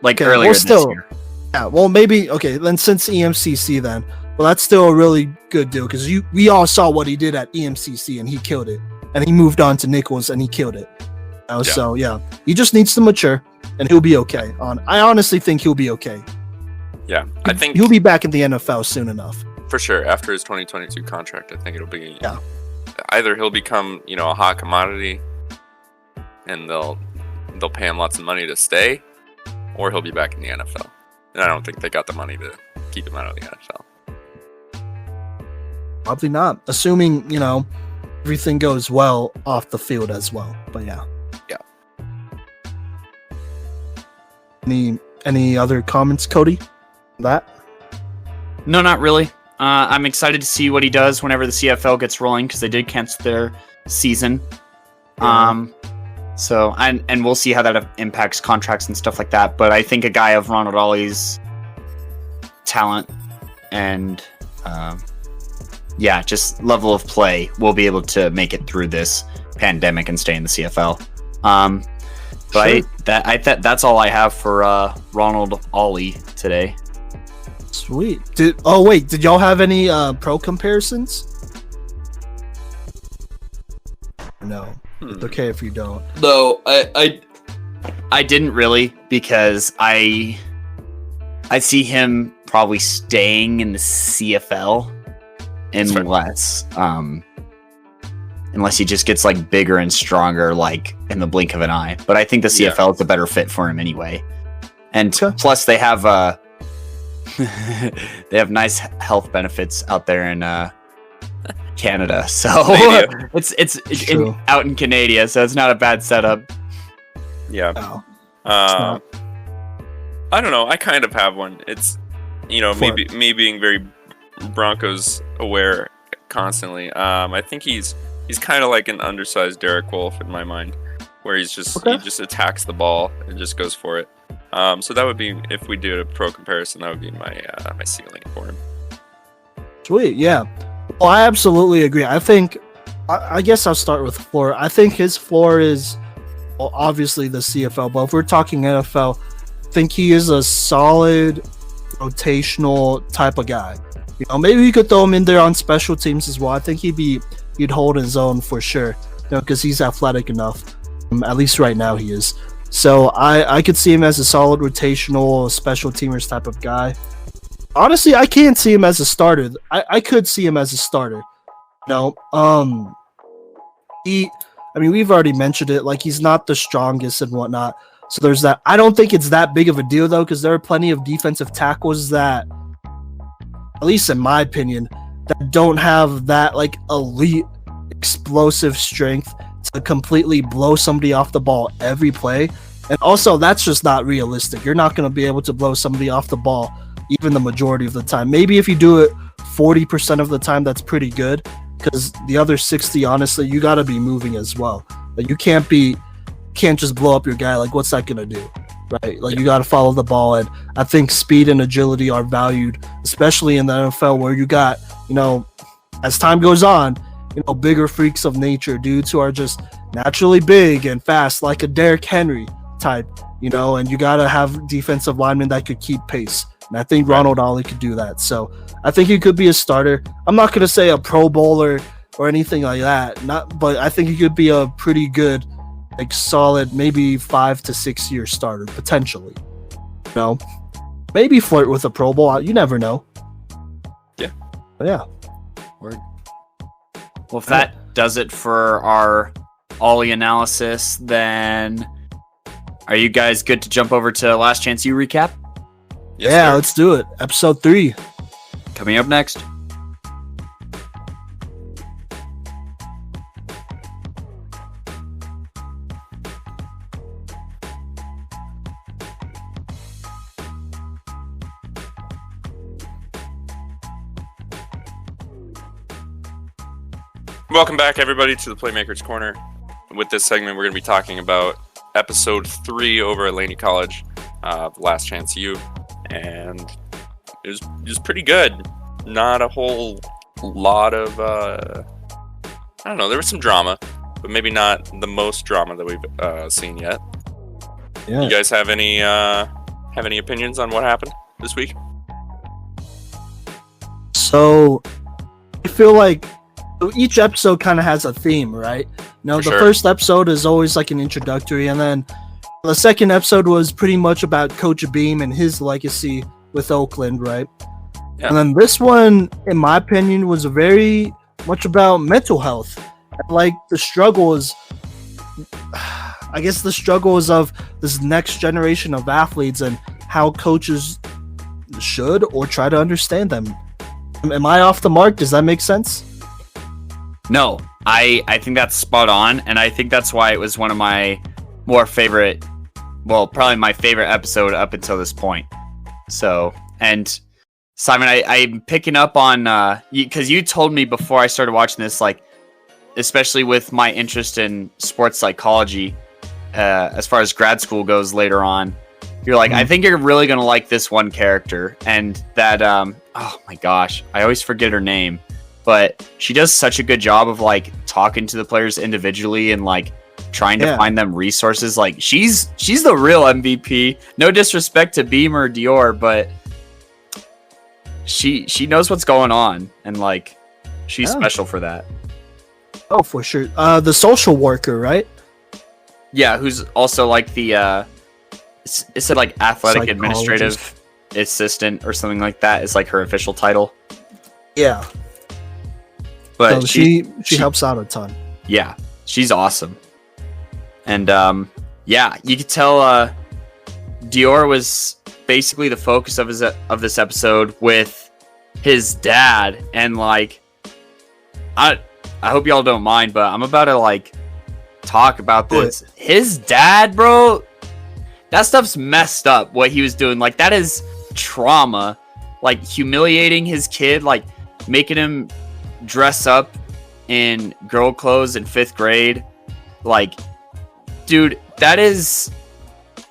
Like Okay, earlier well, this still, year. Yeah, well, maybe, okay, then since EMCC then. Well, that's still a really good deal because we all saw what he did at EMCC and he killed it. And he moved on to Nicholls and he killed it. So, yeah, he just needs to mature and he'll be okay. I honestly think he'll be okay. Yeah, I think he'll be back in the NFL soon enough. for sure after his 2022 contract. I think it'll be Yeah. either he'll become a hot commodity, and they'll pay him lots of money to stay, or he'll be back in the NFL. And I don't think they got the money to keep him out of the NFL. Probably not, assuming, everything goes well off the field as well. But yeah. Yeah. Any other comments, Kodey? That? No, not really. I'm excited to see what he does whenever the CFL gets rolling because they did cancel their season. Yeah. So and we'll see how that impacts contracts and stuff like that. But I think a guy of Ronald Ollie's talent and just level of play will be able to make it through this pandemic and stay in the CFL. But Sure. That's all I have for Ronald Ollie today. Sweet. Did y'all have any pro comparisons? No. It's okay if you don't. No, I didn't really because I see him probably staying in the CFL unless he just gets like bigger and stronger like in the blink of an eye. But I think the CFL is a better fit for him anyway. And plus they have they have nice health benefits out there in Canada. So it's out in Canada, so it's not a bad setup. Yeah. Oh. I don't know. I kind of have one. It's me being very Broncos aware constantly. I think he's kind of like an undersized Derek Wolfe in my mind, where he just attacks the ball and just goes for it. So that would be, if we do a pro comparison, that would be my ceiling for him. Sweet, yeah. Well, I absolutely agree. I think, I guess I'll start with floor. I think his floor is, well, obviously the CFL, but if we're talking NFL, I think he is a solid rotational type of guy. Maybe you could throw him in there on special teams as well. I think he'd hold his own for sure, because he's athletic enough. At least right now he is. So I could see him as a solid rotational special teamers type of guy. Honestly, I can't see him as a starter. I could see him as a starter. We've already mentioned it. Like, he's not the strongest and whatnot. So there's that. I don't think it's that big of a deal though, because there are plenty of defensive tackles that, at least in my opinion, that don't have that like elite explosive strength to completely blow somebody off the ball every play. And also, that's just not realistic. You're not going to be able to blow somebody off the ball even the majority of the time. Maybe if you do it 40% of the time, that's pretty good, because the other 60, honestly, you got to be moving as well. Like, you can't just blow up your guy. Like, what's that going to do? Right? Like, you got to follow the ball. And I think speed and agility are valued, especially in the NFL, where you got, as time goes on, bigger freaks of nature, dudes who are just naturally big and fast, like a Derrick Henry type, and you got to have defensive linemen that could keep pace. And I think Ronald Ollie could do that. So I think he could be a starter. I'm not going to say a Pro Bowler or anything like that, but I think he could be a pretty good, like, solid, maybe 5 to 6 year starter, potentially. Maybe flirt with a Pro Bowl. You never know. Yeah. But yeah. Word. Well, if that does it for our Ollie analysis, then are you guys good to jump over to Last Chance U recap? Yes, yeah, sir. let's do it. Episode 3. Coming up next. Welcome back, everybody, to the Playmakers Corner. With this segment, we're going to be talking about episode 3 over at Laney College, Last Chance U, and it was pretty good. Not a whole lot of, I don't know, there was some drama, but maybe not the most drama that we've seen yet. Yeah. You guys have any opinions on what happened this week? So, I feel like each episode kind of has a theme, right? The sure. first episode is always like an introductory, and then the second episode was pretty much about Coach Beam and his legacy with Oakland, right? Yeah. And then this one, in my opinion, was very much about mental health. Like the struggles, I guess the struggles of this next generation of athletes and how coaches should or try to understand them. Am I off the mark? Does that make sense? No, I think that's spot on, and I think that's why it was one of my more favorite, well, probably my favorite episode up until this point. So, and Simon, I'm picking up on, because you told me before I started watching this, like, especially with my interest in sports psychology, as far as grad school goes later on, you're like, I think you're really going to like this one character, and that, oh my gosh, I always forget her name. But she does such a good job of like talking to the players individually and like trying to find them resources. Like she's the real MVP. No disrespect to Beam or Dior, but she knows what's going on, and like she's special for that. Oh, for sure. The social worker, right? Yeah, who's also like the it said like athletic administrative assistant or something like that is like her official title. Yeah. But so she helps out a ton. Yeah, she's awesome. And yeah, you could tell Dior was basically the focus of this episode with his dad, and like I hope y'all don't mind, but I'm about to like talk about this. His dad, bro, that stuff's messed up what he was doing. Like that is trauma. Like humiliating his kid, like making him dress up in girl clothes in 5th grade. Like, dude, that is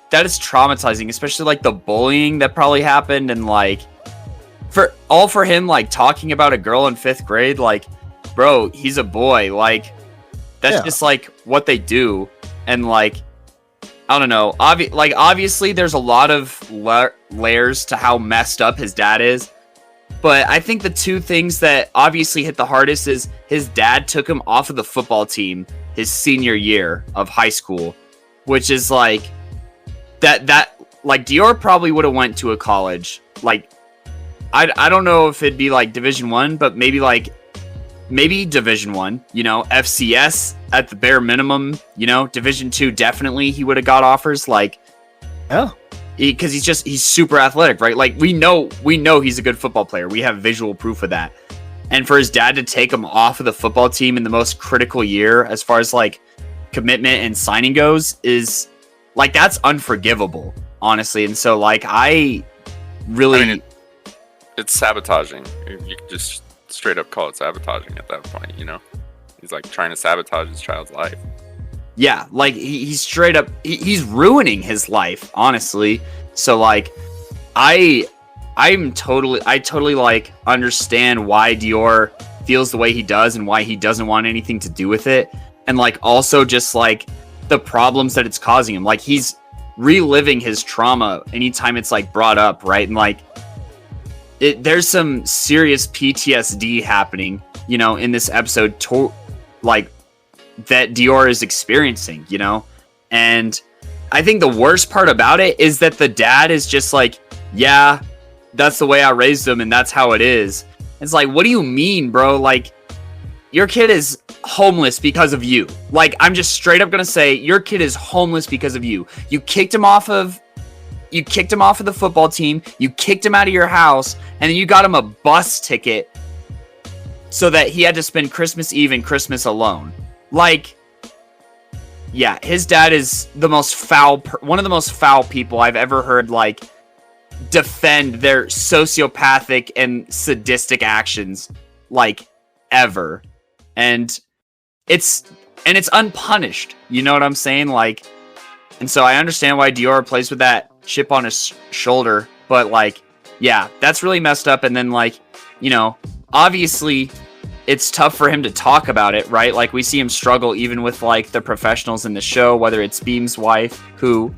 traumatizing, especially like the bullying that probably happened, and like for him like talking about a girl in 5th grade, like, bro, he's a boy. Like that's just like what they do. And like I don't know, obviously there's a lot of layers to how messed up his dad is. But I think the two things that obviously hit the hardest is his dad took him off of the football team his senior year of high school, which is like that like Dior probably would have went to a college. Like I don't know if it'd be like Division I, but maybe Division I, FCS at the bare minimum, Division II, definitely he would have got offers. Like, yeah. Because he's super athletic, right? Like we know he's a good football player. We have visual proof of that. And for his dad to take him off of the football team in the most critical year as far as like commitment and signing goes is like, that's unforgivable, honestly. And so like it's sabotaging. You could just straight up call it sabotaging at that point, He's like trying to sabotage his child's life. Yeah, like he's straight up, he's ruining his life, honestly. So like, I totally like understand why Dior feels the way he does and why he doesn't want anything to do with it. And like, also just like the problems that it's causing him. Like he's reliving his trauma anytime it's like brought up, right? And like, there's some serious PTSD happening, in this episode, like that Dior is experiencing, and I think the worst part about it is that the dad is just like, yeah, that's the way I raised him and that's how it is. It's like, what do you mean, bro? Like your kid is homeless because of you. Like I'm just straight up gonna say your kid is homeless because of you. You kicked him off of the football team, you kicked him out of your house, and then you got him a bus ticket so that he had to spend Christmas Eve and Christmas alone. Like, yeah, his dad is the most one of the most foul people I've ever heard, like, defend their sociopathic and sadistic actions, like, ever. And it's unpunished. You know what I'm saying? Like, and so I understand why Dior plays with that chip on his shoulder, but like, yeah, that's really messed up. And then like, you know, obviously it's tough for him to talk about it, right? Like we see him struggle even with like the professionals in the show, whether it's Beam's wife, who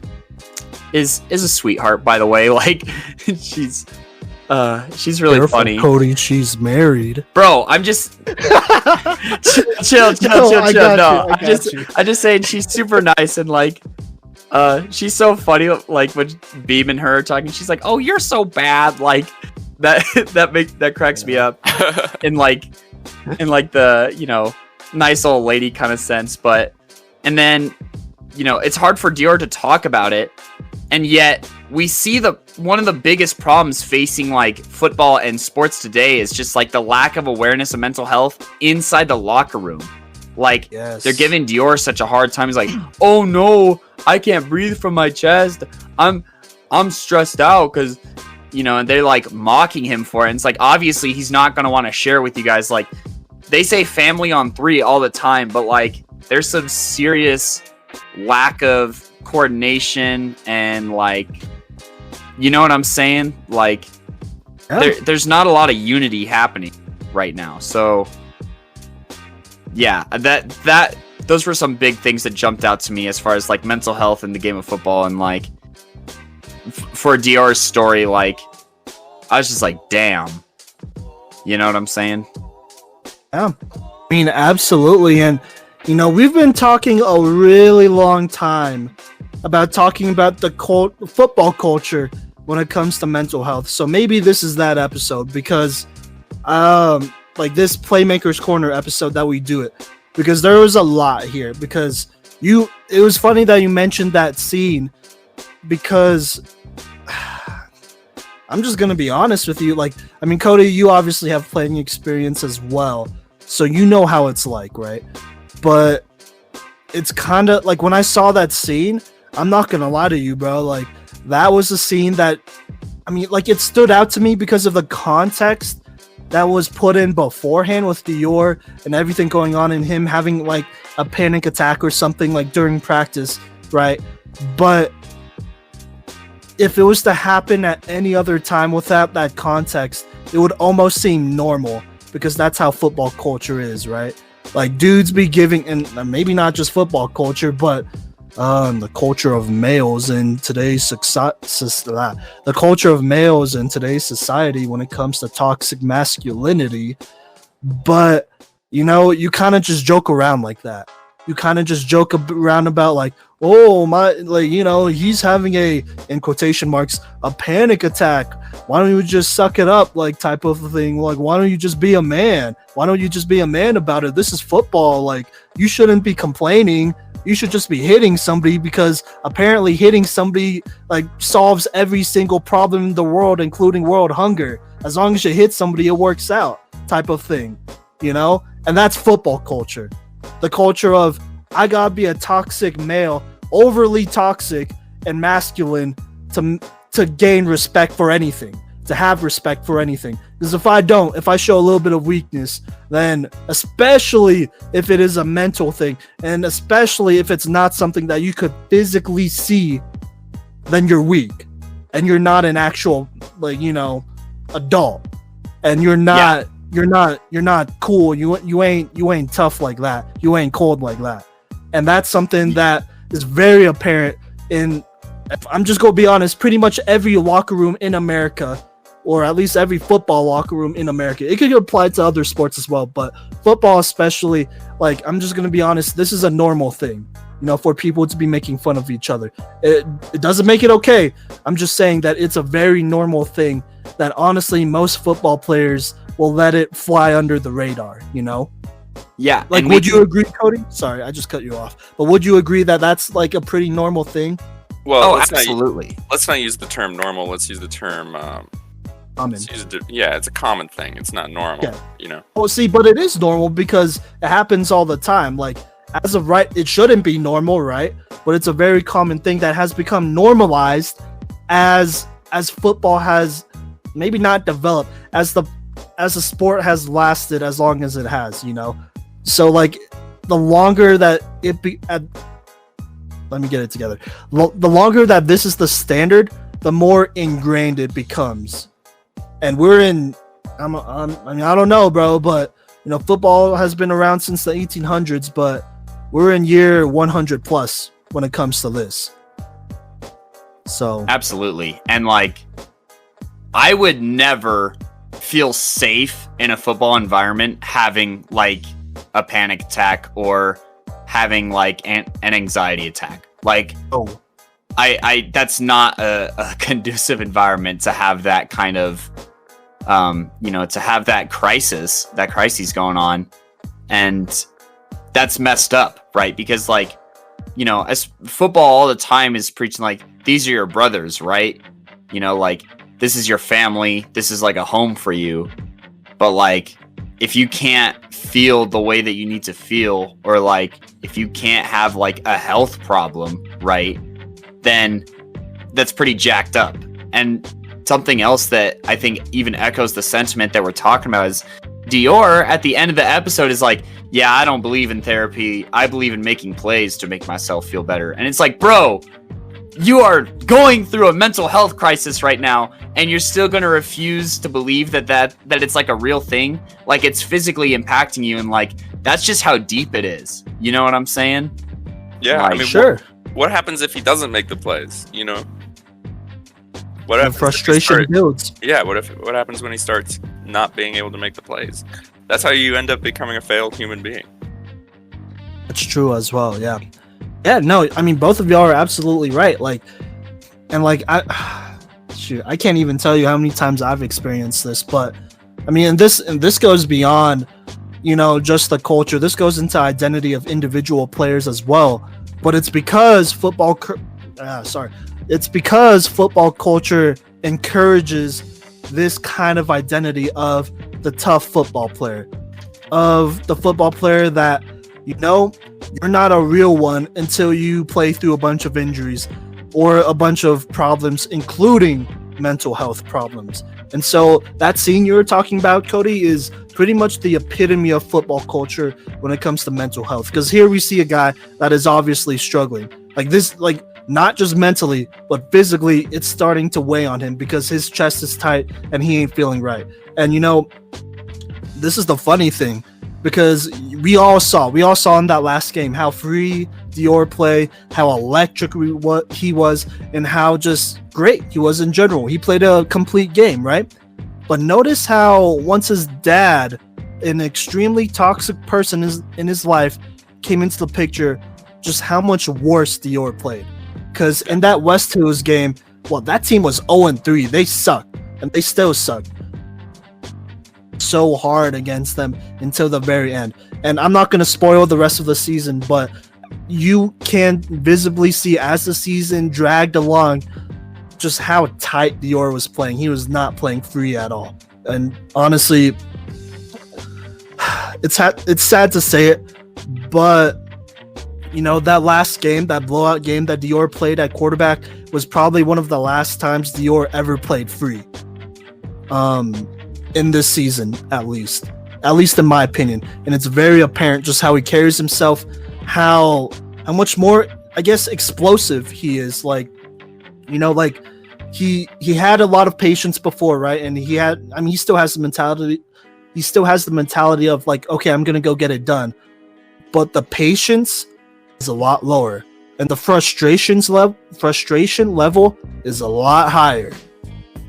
is a sweetheart, by the way. Like she's really Careful, funny. Kodey, she's married. Bro, I'm just chill. No, I'm just saying she's super nice and like she's so funny. Like when Beam and her are talking, she's like, "Oh, you're so bad." Like that cracks me up in like the, you know, nice old lady kind of sense. But and then, you know, it's hard for Dior to talk about it, and yet we see one of the biggest problems facing like football and sports today is just like the lack of awareness of mental health inside the locker room. Like they're giving Dior such a hard time. He's like, "Oh no, I can't breathe from my chest. I'm stressed out," because, you know, and they're like mocking him for it. And it's like, obviously he's not going to want to share with you guys. Like they say family on 3 all the time, but like there's some serious lack of coordination and like, you know what I'm saying? Like there's not a lot of unity happening right now. So yeah, those were some big things that jumped out to me as far as like mental health in the game of football. And like for Dior's story, like I was just like, damn, you know what I'm saying? Yeah, I mean, absolutely. And you know, we've been talking a really long time about talking about the football culture when it comes to mental health. So maybe this is that episode, because like this Playmakers Corner episode that we do it, because there was a lot here. Because it was funny that you mentioned that scene, because I'm just gonna be honest with you. Like, I mean, Kodey, you obviously have playing experience as well, so you know how it's like, right? But it's kind of like when I saw that scene, I'm not gonna lie to you, bro. Like, that was a scene that, I mean, like, it stood out to me because of the context that was put in beforehand with Dior and everything going on, and him having like a panic attack or something like during practice, right? But if it was to happen at any other time without that context, it would almost seem normal, because that's how football culture is, right? Like, dudes be giving, and maybe not just football culture, but the culture of males in today's the culture of males in today's society when it comes to toxic masculinity. But, you know, you kind of just joke around like that. You kind of just joke around about like, oh my, like, you know, he's having a, in quotation marks, a panic attack. Why don't you just suck it up, like, type of thing? Like, why don't you just be a man? Why don't you just be a man about it? This is football. Like, you shouldn't be complaining. You should just be hitting somebody, because apparently hitting somebody like solves every single problem in the world, including world hunger. As long as you hit somebody, it works out, type of thing, you know? And that's football culture. The culture of, I gotta be a toxic male, overly toxic and masculine to gain respect for anything, to have respect for anything. Because if I show a little bit of weakness, then, especially if it is a mental thing, and especially if it's not something that you could physically see, then you're weak, and you're not an actual, like, you know, adult, and you're not cool. You ain't tough like that. You ain't cold like that. And that's something that is very apparent in, I'm just gonna be honest, pretty much every locker room in America, or at least every football locker room in America. It could apply to other sports as well, but football especially, like, I'm just gonna be honest, this is a normal thing, you know, for people to be making fun of each other. It doesn't make it okay. I'm just saying that it's a very normal thing that honestly most football players will let it fly under the radar, you know? Yeah. Like, would you agree, Kodey? Sorry, I just cut you off. But would you agree that that's like a pretty normal thing? Well, absolutely. Let's not use the term normal. Let's use the term common. It's a common thing. It's not normal, you know? Oh, see, but it is normal because it happens all the time. Like, as of right, it shouldn't be normal, right? But it's a very common thing that has become normalized as football has maybe not developed, as the sport has lasted as long as it has, you know? So like the longer that let me get it together. The longer that this is the standard, the more ingrained it becomes. And we're in, I mean, I don't know, bro, but football has been around since the 1800s, but we're in year 100 plus when it comes to this. So absolutely. And like, I would never feel safe in a football environment having like a panic attack or having like an anxiety attack. Like, I that's not a conducive environment to have that kind of, to have that crisis going on. And that's messed up, right? Because like, as football all the time is preaching like, these are your brothers, right? Like, this is your family. This is like a home for you. But like, if you can't feel the way that you need to feel, or like, if you can't have like a health problem, right? Then that's pretty jacked up. And something else that I think even echoes the sentiment that we're talking about is Dior at the end of the episode is like, yeah, I don't believe in therapy. I believe in making plays to make myself feel better. And it's like, bro, you are going through a mental health crisis right now, and you're still going to refuse to believe that it's like a real thing. Like, it's physically impacting you, and like, that's just how deep it is. You know what I'm saying? Yeah, like, I mean, sure. What happens if he doesn't make the plays? What the frustration builds. Yeah, what happens when he starts not being able to make the plays? That's how you end up becoming a failed human being. That's true as well. Yeah. Yeah, no, I mean, both of y'all are absolutely right. Like, and like, I can't even tell you how many times I've experienced this, but I mean, and this goes beyond, just the culture. This goes into identity of individual players as well. But it's because football culture encourages this kind of identity of the tough football player, of the football player that, you're not a real one until you play through a bunch of injuries or a bunch of problems, including mental health problems. And so that scene you were talking about, Kodey, is pretty much the epitome of football culture when it comes to mental health. Because here we see a guy that is obviously struggling. Like this, like not just mentally, but physically, it's starting to weigh on him because his chest is tight and he ain't feeling right. And this is the funny thing, because we all saw in that last game how free Dior played, how electric he was, and how just great he was in general. He played a complete game, right? But notice how once his dad, an extremely toxic person in his life, came into the picture, just how much worse Dior played. Because in that West Hills game, that team was 0-3. They sucked, and they still suck so hard against them until the very end. And I'm not going to spoil the rest of the season, but you can visibly see as the season dragged along just how tight Dior was playing. He was not playing free at all. And honestly, it's sad to say it, but that last game, that blowout game that Dior played at quarterback, was probably one of the last times Dior ever played free. In this season, at least in my opinion. And it's very apparent just how he carries himself, how much more, I guess, explosive he is. Like, like he had a lot of patience before, right? And he still has the mentality of like, okay, I'm gonna go get it done. But the patience is a lot lower, and the frustration level is a lot higher.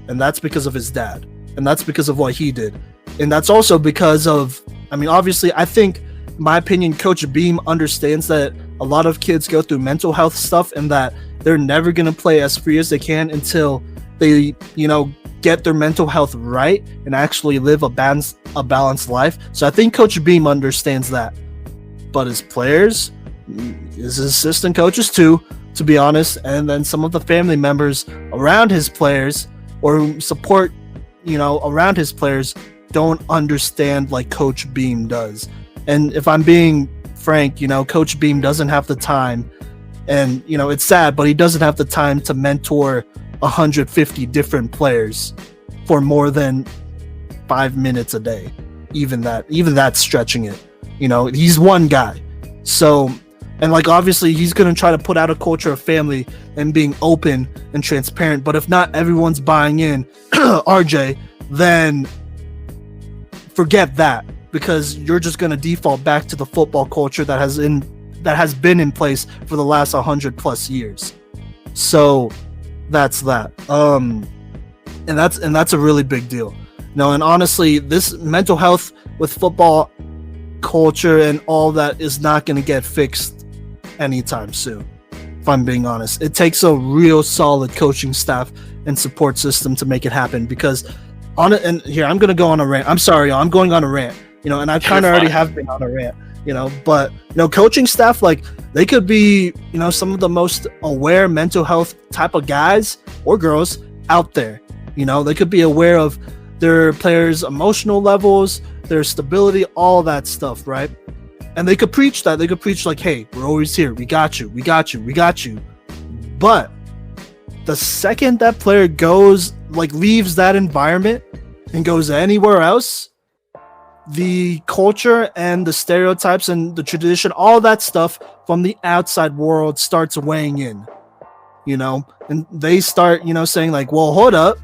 And that's because of his dad. And that's because of what he did. And that's also because of, obviously, I think, in my opinion, Coach Beam understands that a lot of kids go through mental health stuff and that they're never going to play as free as they can until they, get their mental health right and actually live a balanced life. So I think Coach Beam understands that. But his players, his assistant coaches too, to be honest, and then some of the family members around his players or who support around his players don't understand like Coach Beam does. And if I'm being frank, Coach Beam doesn't have the time, and it's sad, but he doesn't have the time to mentor 150 different players for more than 5 minutes a day. Even that's stretching it. He's one guy. So, and like obviously he's going to try to put out a culture of family and being open and transparent. But if not everyone's buying in, RJ, then forget that, because you're just going to default back to the football culture that has been in place for the last 100+ years. So that's that. And that's a really big deal. No, and honestly, this mental health with football culture and all that is not going to get fixed anytime soon, if I'm being honest. It takes a real solid coaching staff and support system to make it happen, because and here I'm going to go on a rant. I'm sorry, I'm going on a rant, and I kind of already have been on a rant, but coaching staff, like, they could be, some of the most aware mental health type of guys or girls out there. They could be aware of their players' emotional levels, their stability, all that stuff, right? And they could preach that. They could preach like, hey, we're always here. We got you. We got you. We got you. But the second that player goes, leaves that environment and goes anywhere else, the culture and the stereotypes and the tradition, all that stuff from the outside world starts weighing in, and they start, saying like, well, hold up,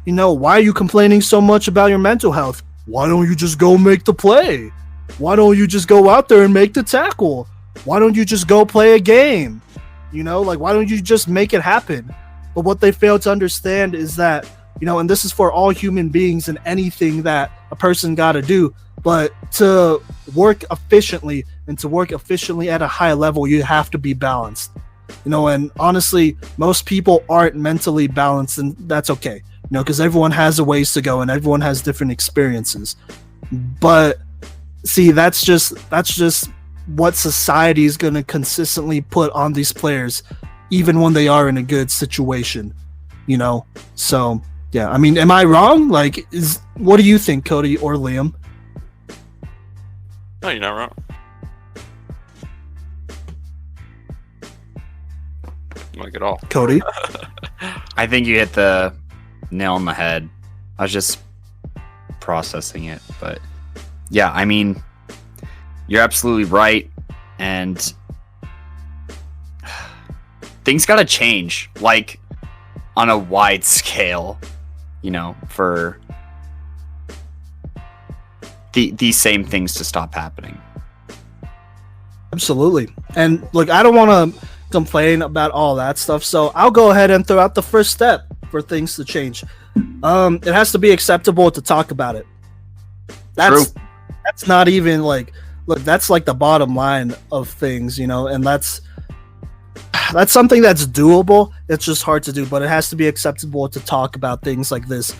why are you complaining so much about your mental health? Why don't you just go make the play? Why don't you just go out there and make the tackle? Why don't you just go play a game? Why don't you just make it happen? But what they fail to understand is that, and this is for all human beings and anything that a person got to do, but to work efficiently and to work efficiently at a high level, you have to be balanced. And honestly, most people aren't mentally balanced, and that's okay, because everyone has a ways to go and everyone has different experiences. But see, that's just what society is going to consistently put on these players, even when they are in a good situation, So, yeah, I mean, am I wrong? What do you think, Kodey or Liam? No, you're not wrong. Like at all. Kodey? I think you hit the nail on the head. I was just processing it, but yeah, I mean, you're absolutely right, and things gotta change, on a wide scale, for these same things to stop happening. Absolutely. And look, I don't want to complain about all that stuff, so I'll go ahead and throw out the first step for things to change. It has to be acceptable to talk about it. That's not even look, that's the bottom line of things, and that's something that's doable. It's just hard to do, but it has to be acceptable to talk about things like this,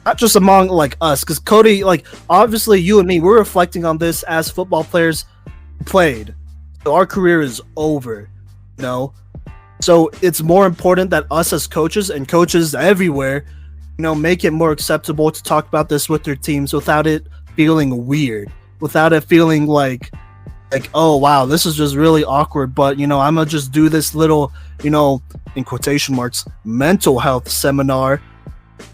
not just among us, because Kodey, obviously you and me, we're reflecting on this as football players played. So our career is over, so it's more important that us as coaches and coaches everywhere, make it more acceptable to talk about this with their teams without it feeling weird, without it feeling like, oh wow, this is just really awkward, but I'm gonna just do this little, in quotation marks, mental health seminar,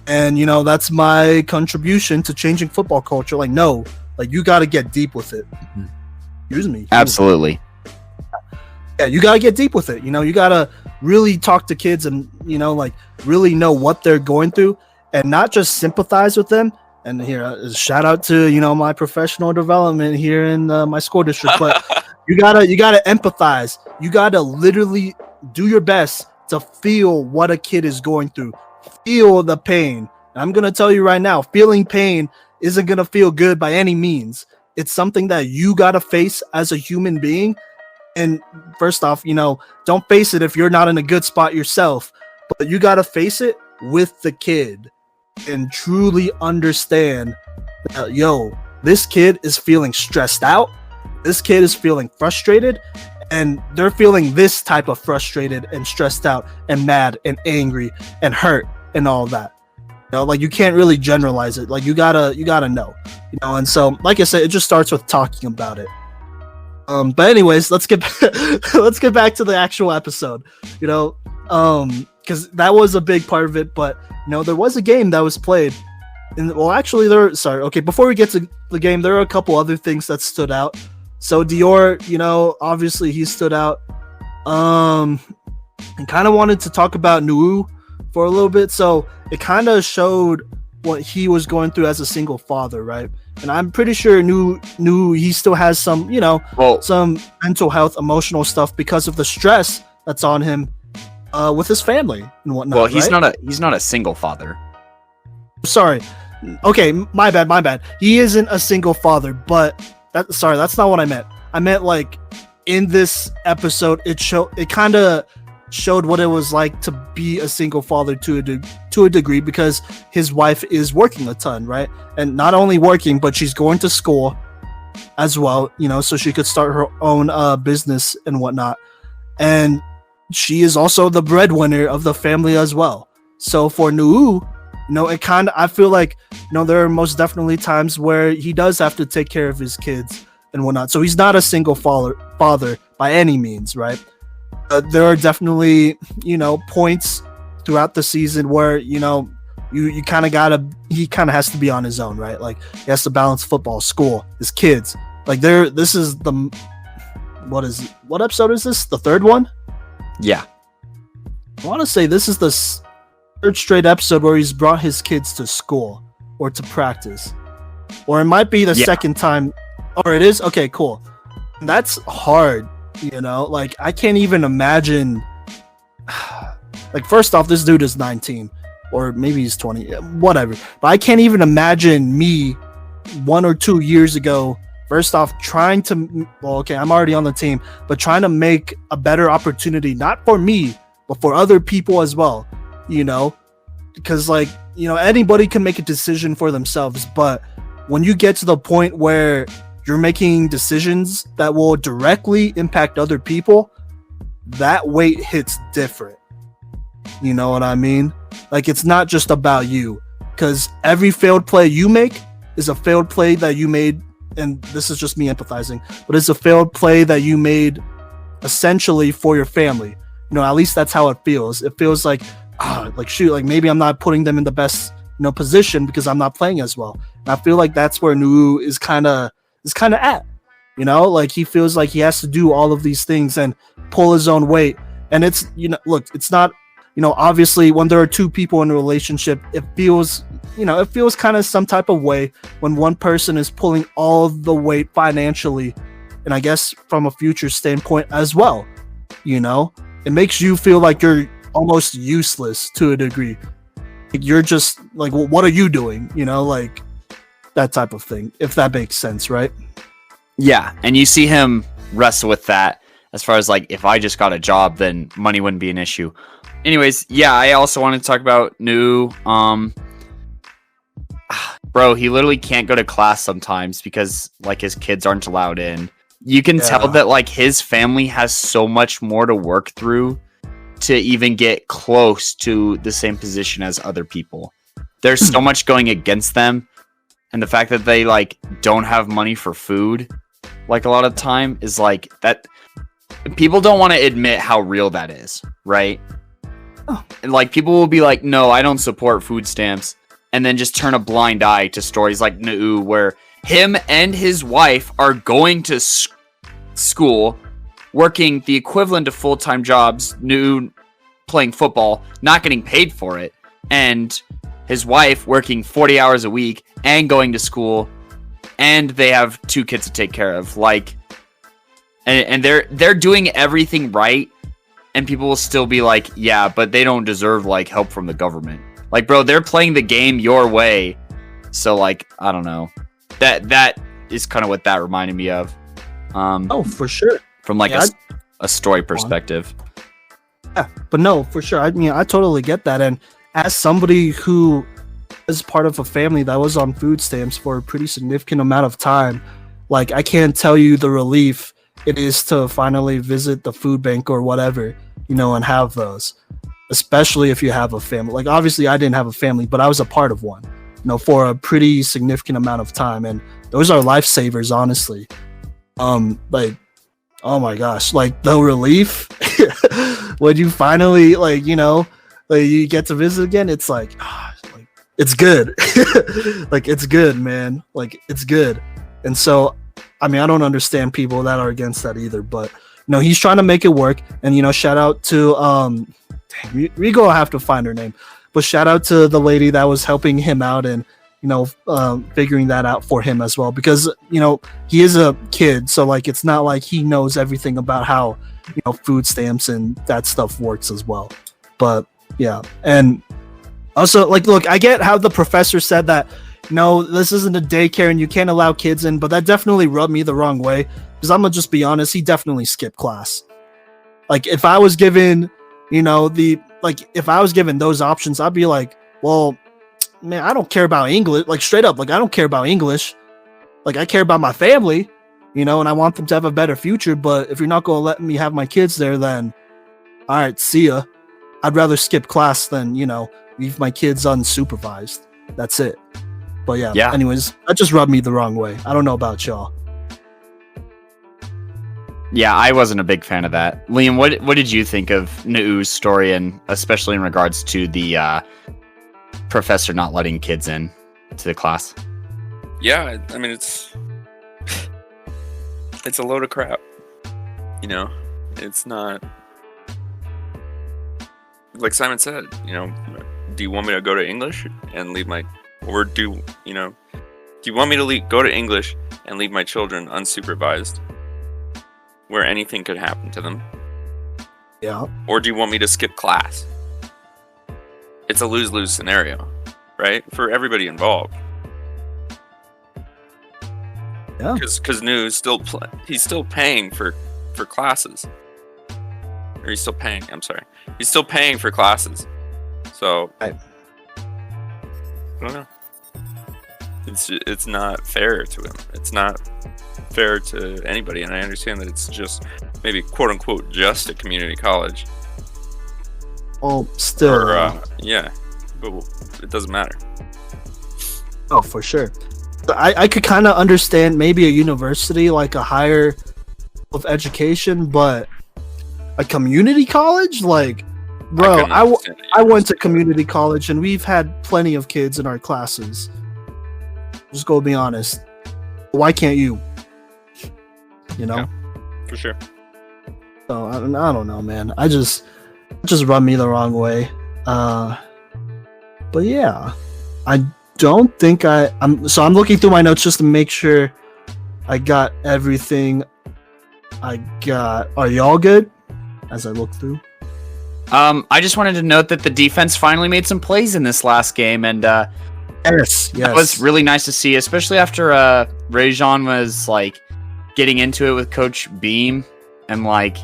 and that's my contribution to changing football culture. No, you got to get deep with it. Excuse me. Absolutely. Yeah, you gotta get deep with it. You gotta really talk to kids and really know what they're going through, and not just sympathize with them. And here, shout out to my professional development here in my school district. But you gotta empathize. You gotta literally do your best to feel what a kid is going through. Feel the pain. And I'm gonna tell you right now, feeling pain isn't gonna feel good by any means. It's something that you gotta face as a human being. And first off, don't face it if you're not in a good spot yourself. But you gotta face it with the kid and truly understand that, this kid is feeling stressed out. This kid is feeling frustrated, and they're feeling this type of frustrated and stressed out and mad and angry and hurt and all that. You can't really generalize it. You gotta know, and so, like I said, it just starts with talking about it. But anyways, let's get back to the actual episode, because that was a big part of it. But there was a game that was played, and before we get to the game, there are a couple other things that stood out. So Dior, obviously he stood out. And kind of wanted to talk about Nuu for a little bit. So it kind of showed what he was going through as a single father, right? And I'm pretty sure Nuu he still has some, some mental health, emotional stuff because of the stress that's on him with his family and whatnot. Well, he's not a single father. Sorry. Okay, my bad. He isn't a single father, but that's not what I meant. I meant like in this episode, it kind of showed what it was like to be a single father to a degree, because his wife is working a ton, right? And not only working, but she's going to school as well, so she could start her own business and whatnot. And she is also the breadwinner of the family as well. So for Nuu, I feel like, there are most definitely times where he does have to take care of his kids and whatnot. So he's not a single father by any means, right? There are definitely, points throughout the season where, you kind of he kind of has to be on his own, right? Like he has to balance football, school, his kids. Like this is what episode is this? The third one? Yeah. I want to say this is the third straight episode where he's brought his kids to school or to practice. Or it might be the second time. Or it is? Okay, cool. That's hard, Like, I can't even imagine. Like, first off, this dude is 19. Or maybe he's 20. Whatever. But I can't even imagine me 1 or 2 years ago, first off, trying to. Well, okay, I'm already on the team. But trying to make a better opportunity, not for me, but for other people as well. Because like, anybody can make a decision for themselves, but when you get to the point where you're making decisions that will directly impact other people, that weight hits different. You know what I mean? Like, it's not just about you, because every failed play you make is a failed play that you made, and this is just me empathizing, but it's a failed play that you made essentially for your family. At least that's how it feels. It feels like, maybe I'm not putting them in the best, position because I'm not playing as well. And I feel like that's where Nuu is kind of at, like he feels like he has to do all of these things and pull his own weight. And it's, it's not, obviously when there are two people in a relationship, it feels kind of some type of way when one person is pulling all the weight financially. And I guess from a future standpoint as well, it makes you feel like you're almost useless to a degree. Like you're just like, well, what are you doing? Like that type of thing, if that makes sense, right? Yeah, and you see him wrestle with that as far as like, if I just got a job, then money wouldn't be an issue. Anyways, yeah, I also wanted to talk about Nuu. Bro, he literally can't go to class sometimes because like his kids aren't allowed in. You can tell that like his family has so much more to work through to even get close to the same position as other people. There's so much going against them, and the fact that they like don't have money for food, like a lot of the time, is like that. People don't want to admit how real that is, right? And like people will be like, "No, I don't support food stamps," and then just turn a blind eye to stories like Nuu, where him and his wife are going to school, working the equivalent of full-time jobs, Nuu playing football, not getting paid for it, and his wife working 40 hours a week and going to school, and they have 2 kids to take care of. Like, and they're doing everything right, and people will still be like, yeah, but they don't deserve like help from the government. Like, bro, they're playing the game your way. So like, I don't know. That is kind of what that reminded me of. For sure. From like a story perspective. Yeah, but no, for sure. I mean, I totally get that. And as somebody who is part of a family that was on food stamps for a pretty significant amount of time, like I can't tell you the relief it is to finally visit the food bank or whatever, and have those. Especially if you have a family. Like obviously I didn't have a family, but I was a part of one, for a pretty significant amount of time. And those are lifesavers, honestly. Like, oh my gosh, like the relief when you finally like you get to visit again, it's like it's good. Like it's good, man. Like it's good. And so I mean, I don't understand people that are against that either, but he's trying to make it work. And shout out to Rigo, I have to find her name, but shout out to the lady that was helping him out and figuring that out for him as well, because he is a kid, so like it's not like he knows everything about how food stamps and that stuff works as well. But yeah, and also like, look, I get how the professor said that this isn't a daycare and you can't allow kids in, but that definitely rubbed me the wrong way, because I'm gonna just be honest, he definitely skipped class. Like if I was given if I was given those options, I'd be like, well, man, I don't care about English. Like straight up, like I don't care about English. Like I care about my family, and I want them to have a better future. But if you're not going to let me have my kids there, then all right, see ya. I'd rather skip class than, leave my kids unsupervised. That's it. But yeah. Anyways, that just rubbed me the wrong way. I don't know about y'all. Yeah, I wasn't a big fan of that. Liam, what did you think of Nu'u's story, and especially in regards to the professor not letting kids in to the class? Yeah, I mean it's a load of crap. It's not like Simon said. Do you want me to go to English and leave my, or do you want me to go to English and leave my children unsupervised, where anything could happen to them? Yeah. Or do you want me to skip class? It's a lose-lose scenario, right? For everybody involved. Yeah. Because Nu's still he's still paying for classes. Or he's still paying. I'm sorry. He's still paying for classes. So I don't know. It's not fair to him. It's not fair to anybody, and I understand that it's just maybe quote unquote just a community college. Oh, still. Yeah, but it doesn't matter. Oh, for sure. I could kind of understand maybe a university, like a higher of education, but a community college, like, bro, I went to community college and we've had plenty of kids in our classes. Just go be honest. Why can't you? Yeah, for sure. So I don't know, man. It just rubbed me the wrong way. But yeah, I don't think I'm looking through my notes just to make sure I got everything I got. Are y'all good? As I look through. I just wanted to note that the defense finally made some plays in this last game, and yes, that was really nice to see, especially after Rajon was like getting into it with Coach Beam, and like,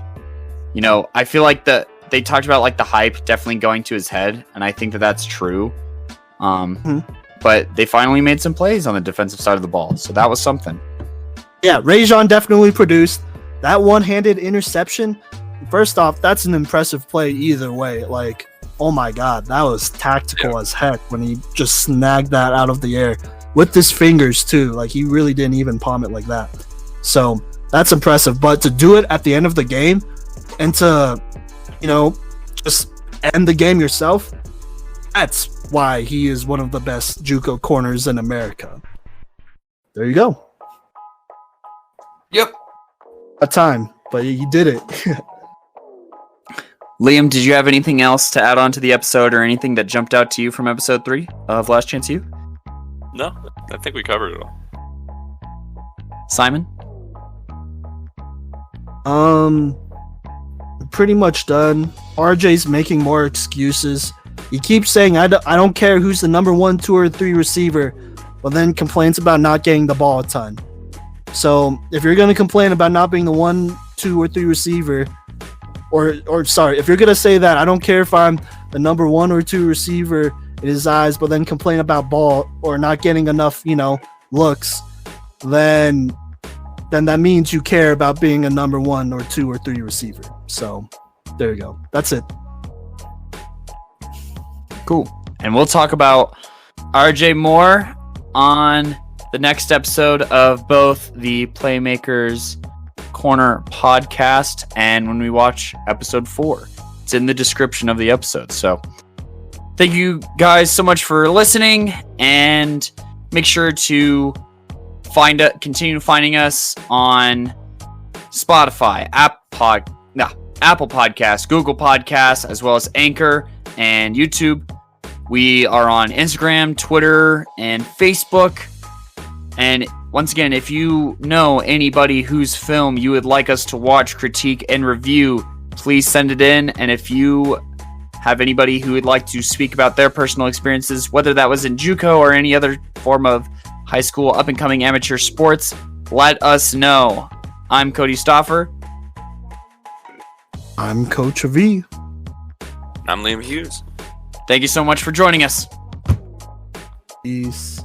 I feel like they talked about like the hype definitely going to his head, and I think that that's true. But they finally made some plays on the defensive side of the ball, so that was something. Yeah, Rajon definitely produced that one-handed interception. First off, that's an impressive play either way. Like, oh my god, that was tactical as heck when he just snagged that out of the air with his fingers too. Like, he really didn't even palm it like that. So that's impressive. But to do it at the end of the game and to, just end the game yourself, that's why he is one of the best JUCO corners in America. There you go. Yep. A time, but he did it. Liam, did you have anything else to add on to the episode, or anything that jumped out to you from episode 3 of Last Chance U? No, I think we covered it all. Simon? Pretty much done. RJ's making more excuses. He keeps saying, I don't care who's the number 1, 2, or 3 receiver, but then complains about not getting the ball a ton. So if you're going to complain about not being the 1, 2, or 3 receiver, or sorry, if you're going to say that I don't care if I'm the number 1 or 2 receiver in his eyes, but then complain about ball or not getting enough, looks, then that means you care about being a number 1 or 2 or 3 receiver. So there you go. That's it. Cool. And we'll talk about RJ more on the next episode of both the Playmakers Corner podcast and when we watch episode 4. It's in the description of the episode. So thank you guys so much for listening, and make sure to continue finding us on Spotify, Apple Podcasts, Google Podcasts, as well as Anchor and YouTube. We are on Instagram, Twitter, and Facebook. And once again, if you know anybody whose film you would like us to watch, critique, and review, please send it in. And if you have anybody who would like to speak about their personal experiences, whether that was in JUCO or any other form of high school up-and-coming amateur sports, let us know. I'm Kodey Stoffer. I'm Coach V. I'm Liam Hughes. Thank you so much for joining us. Peace.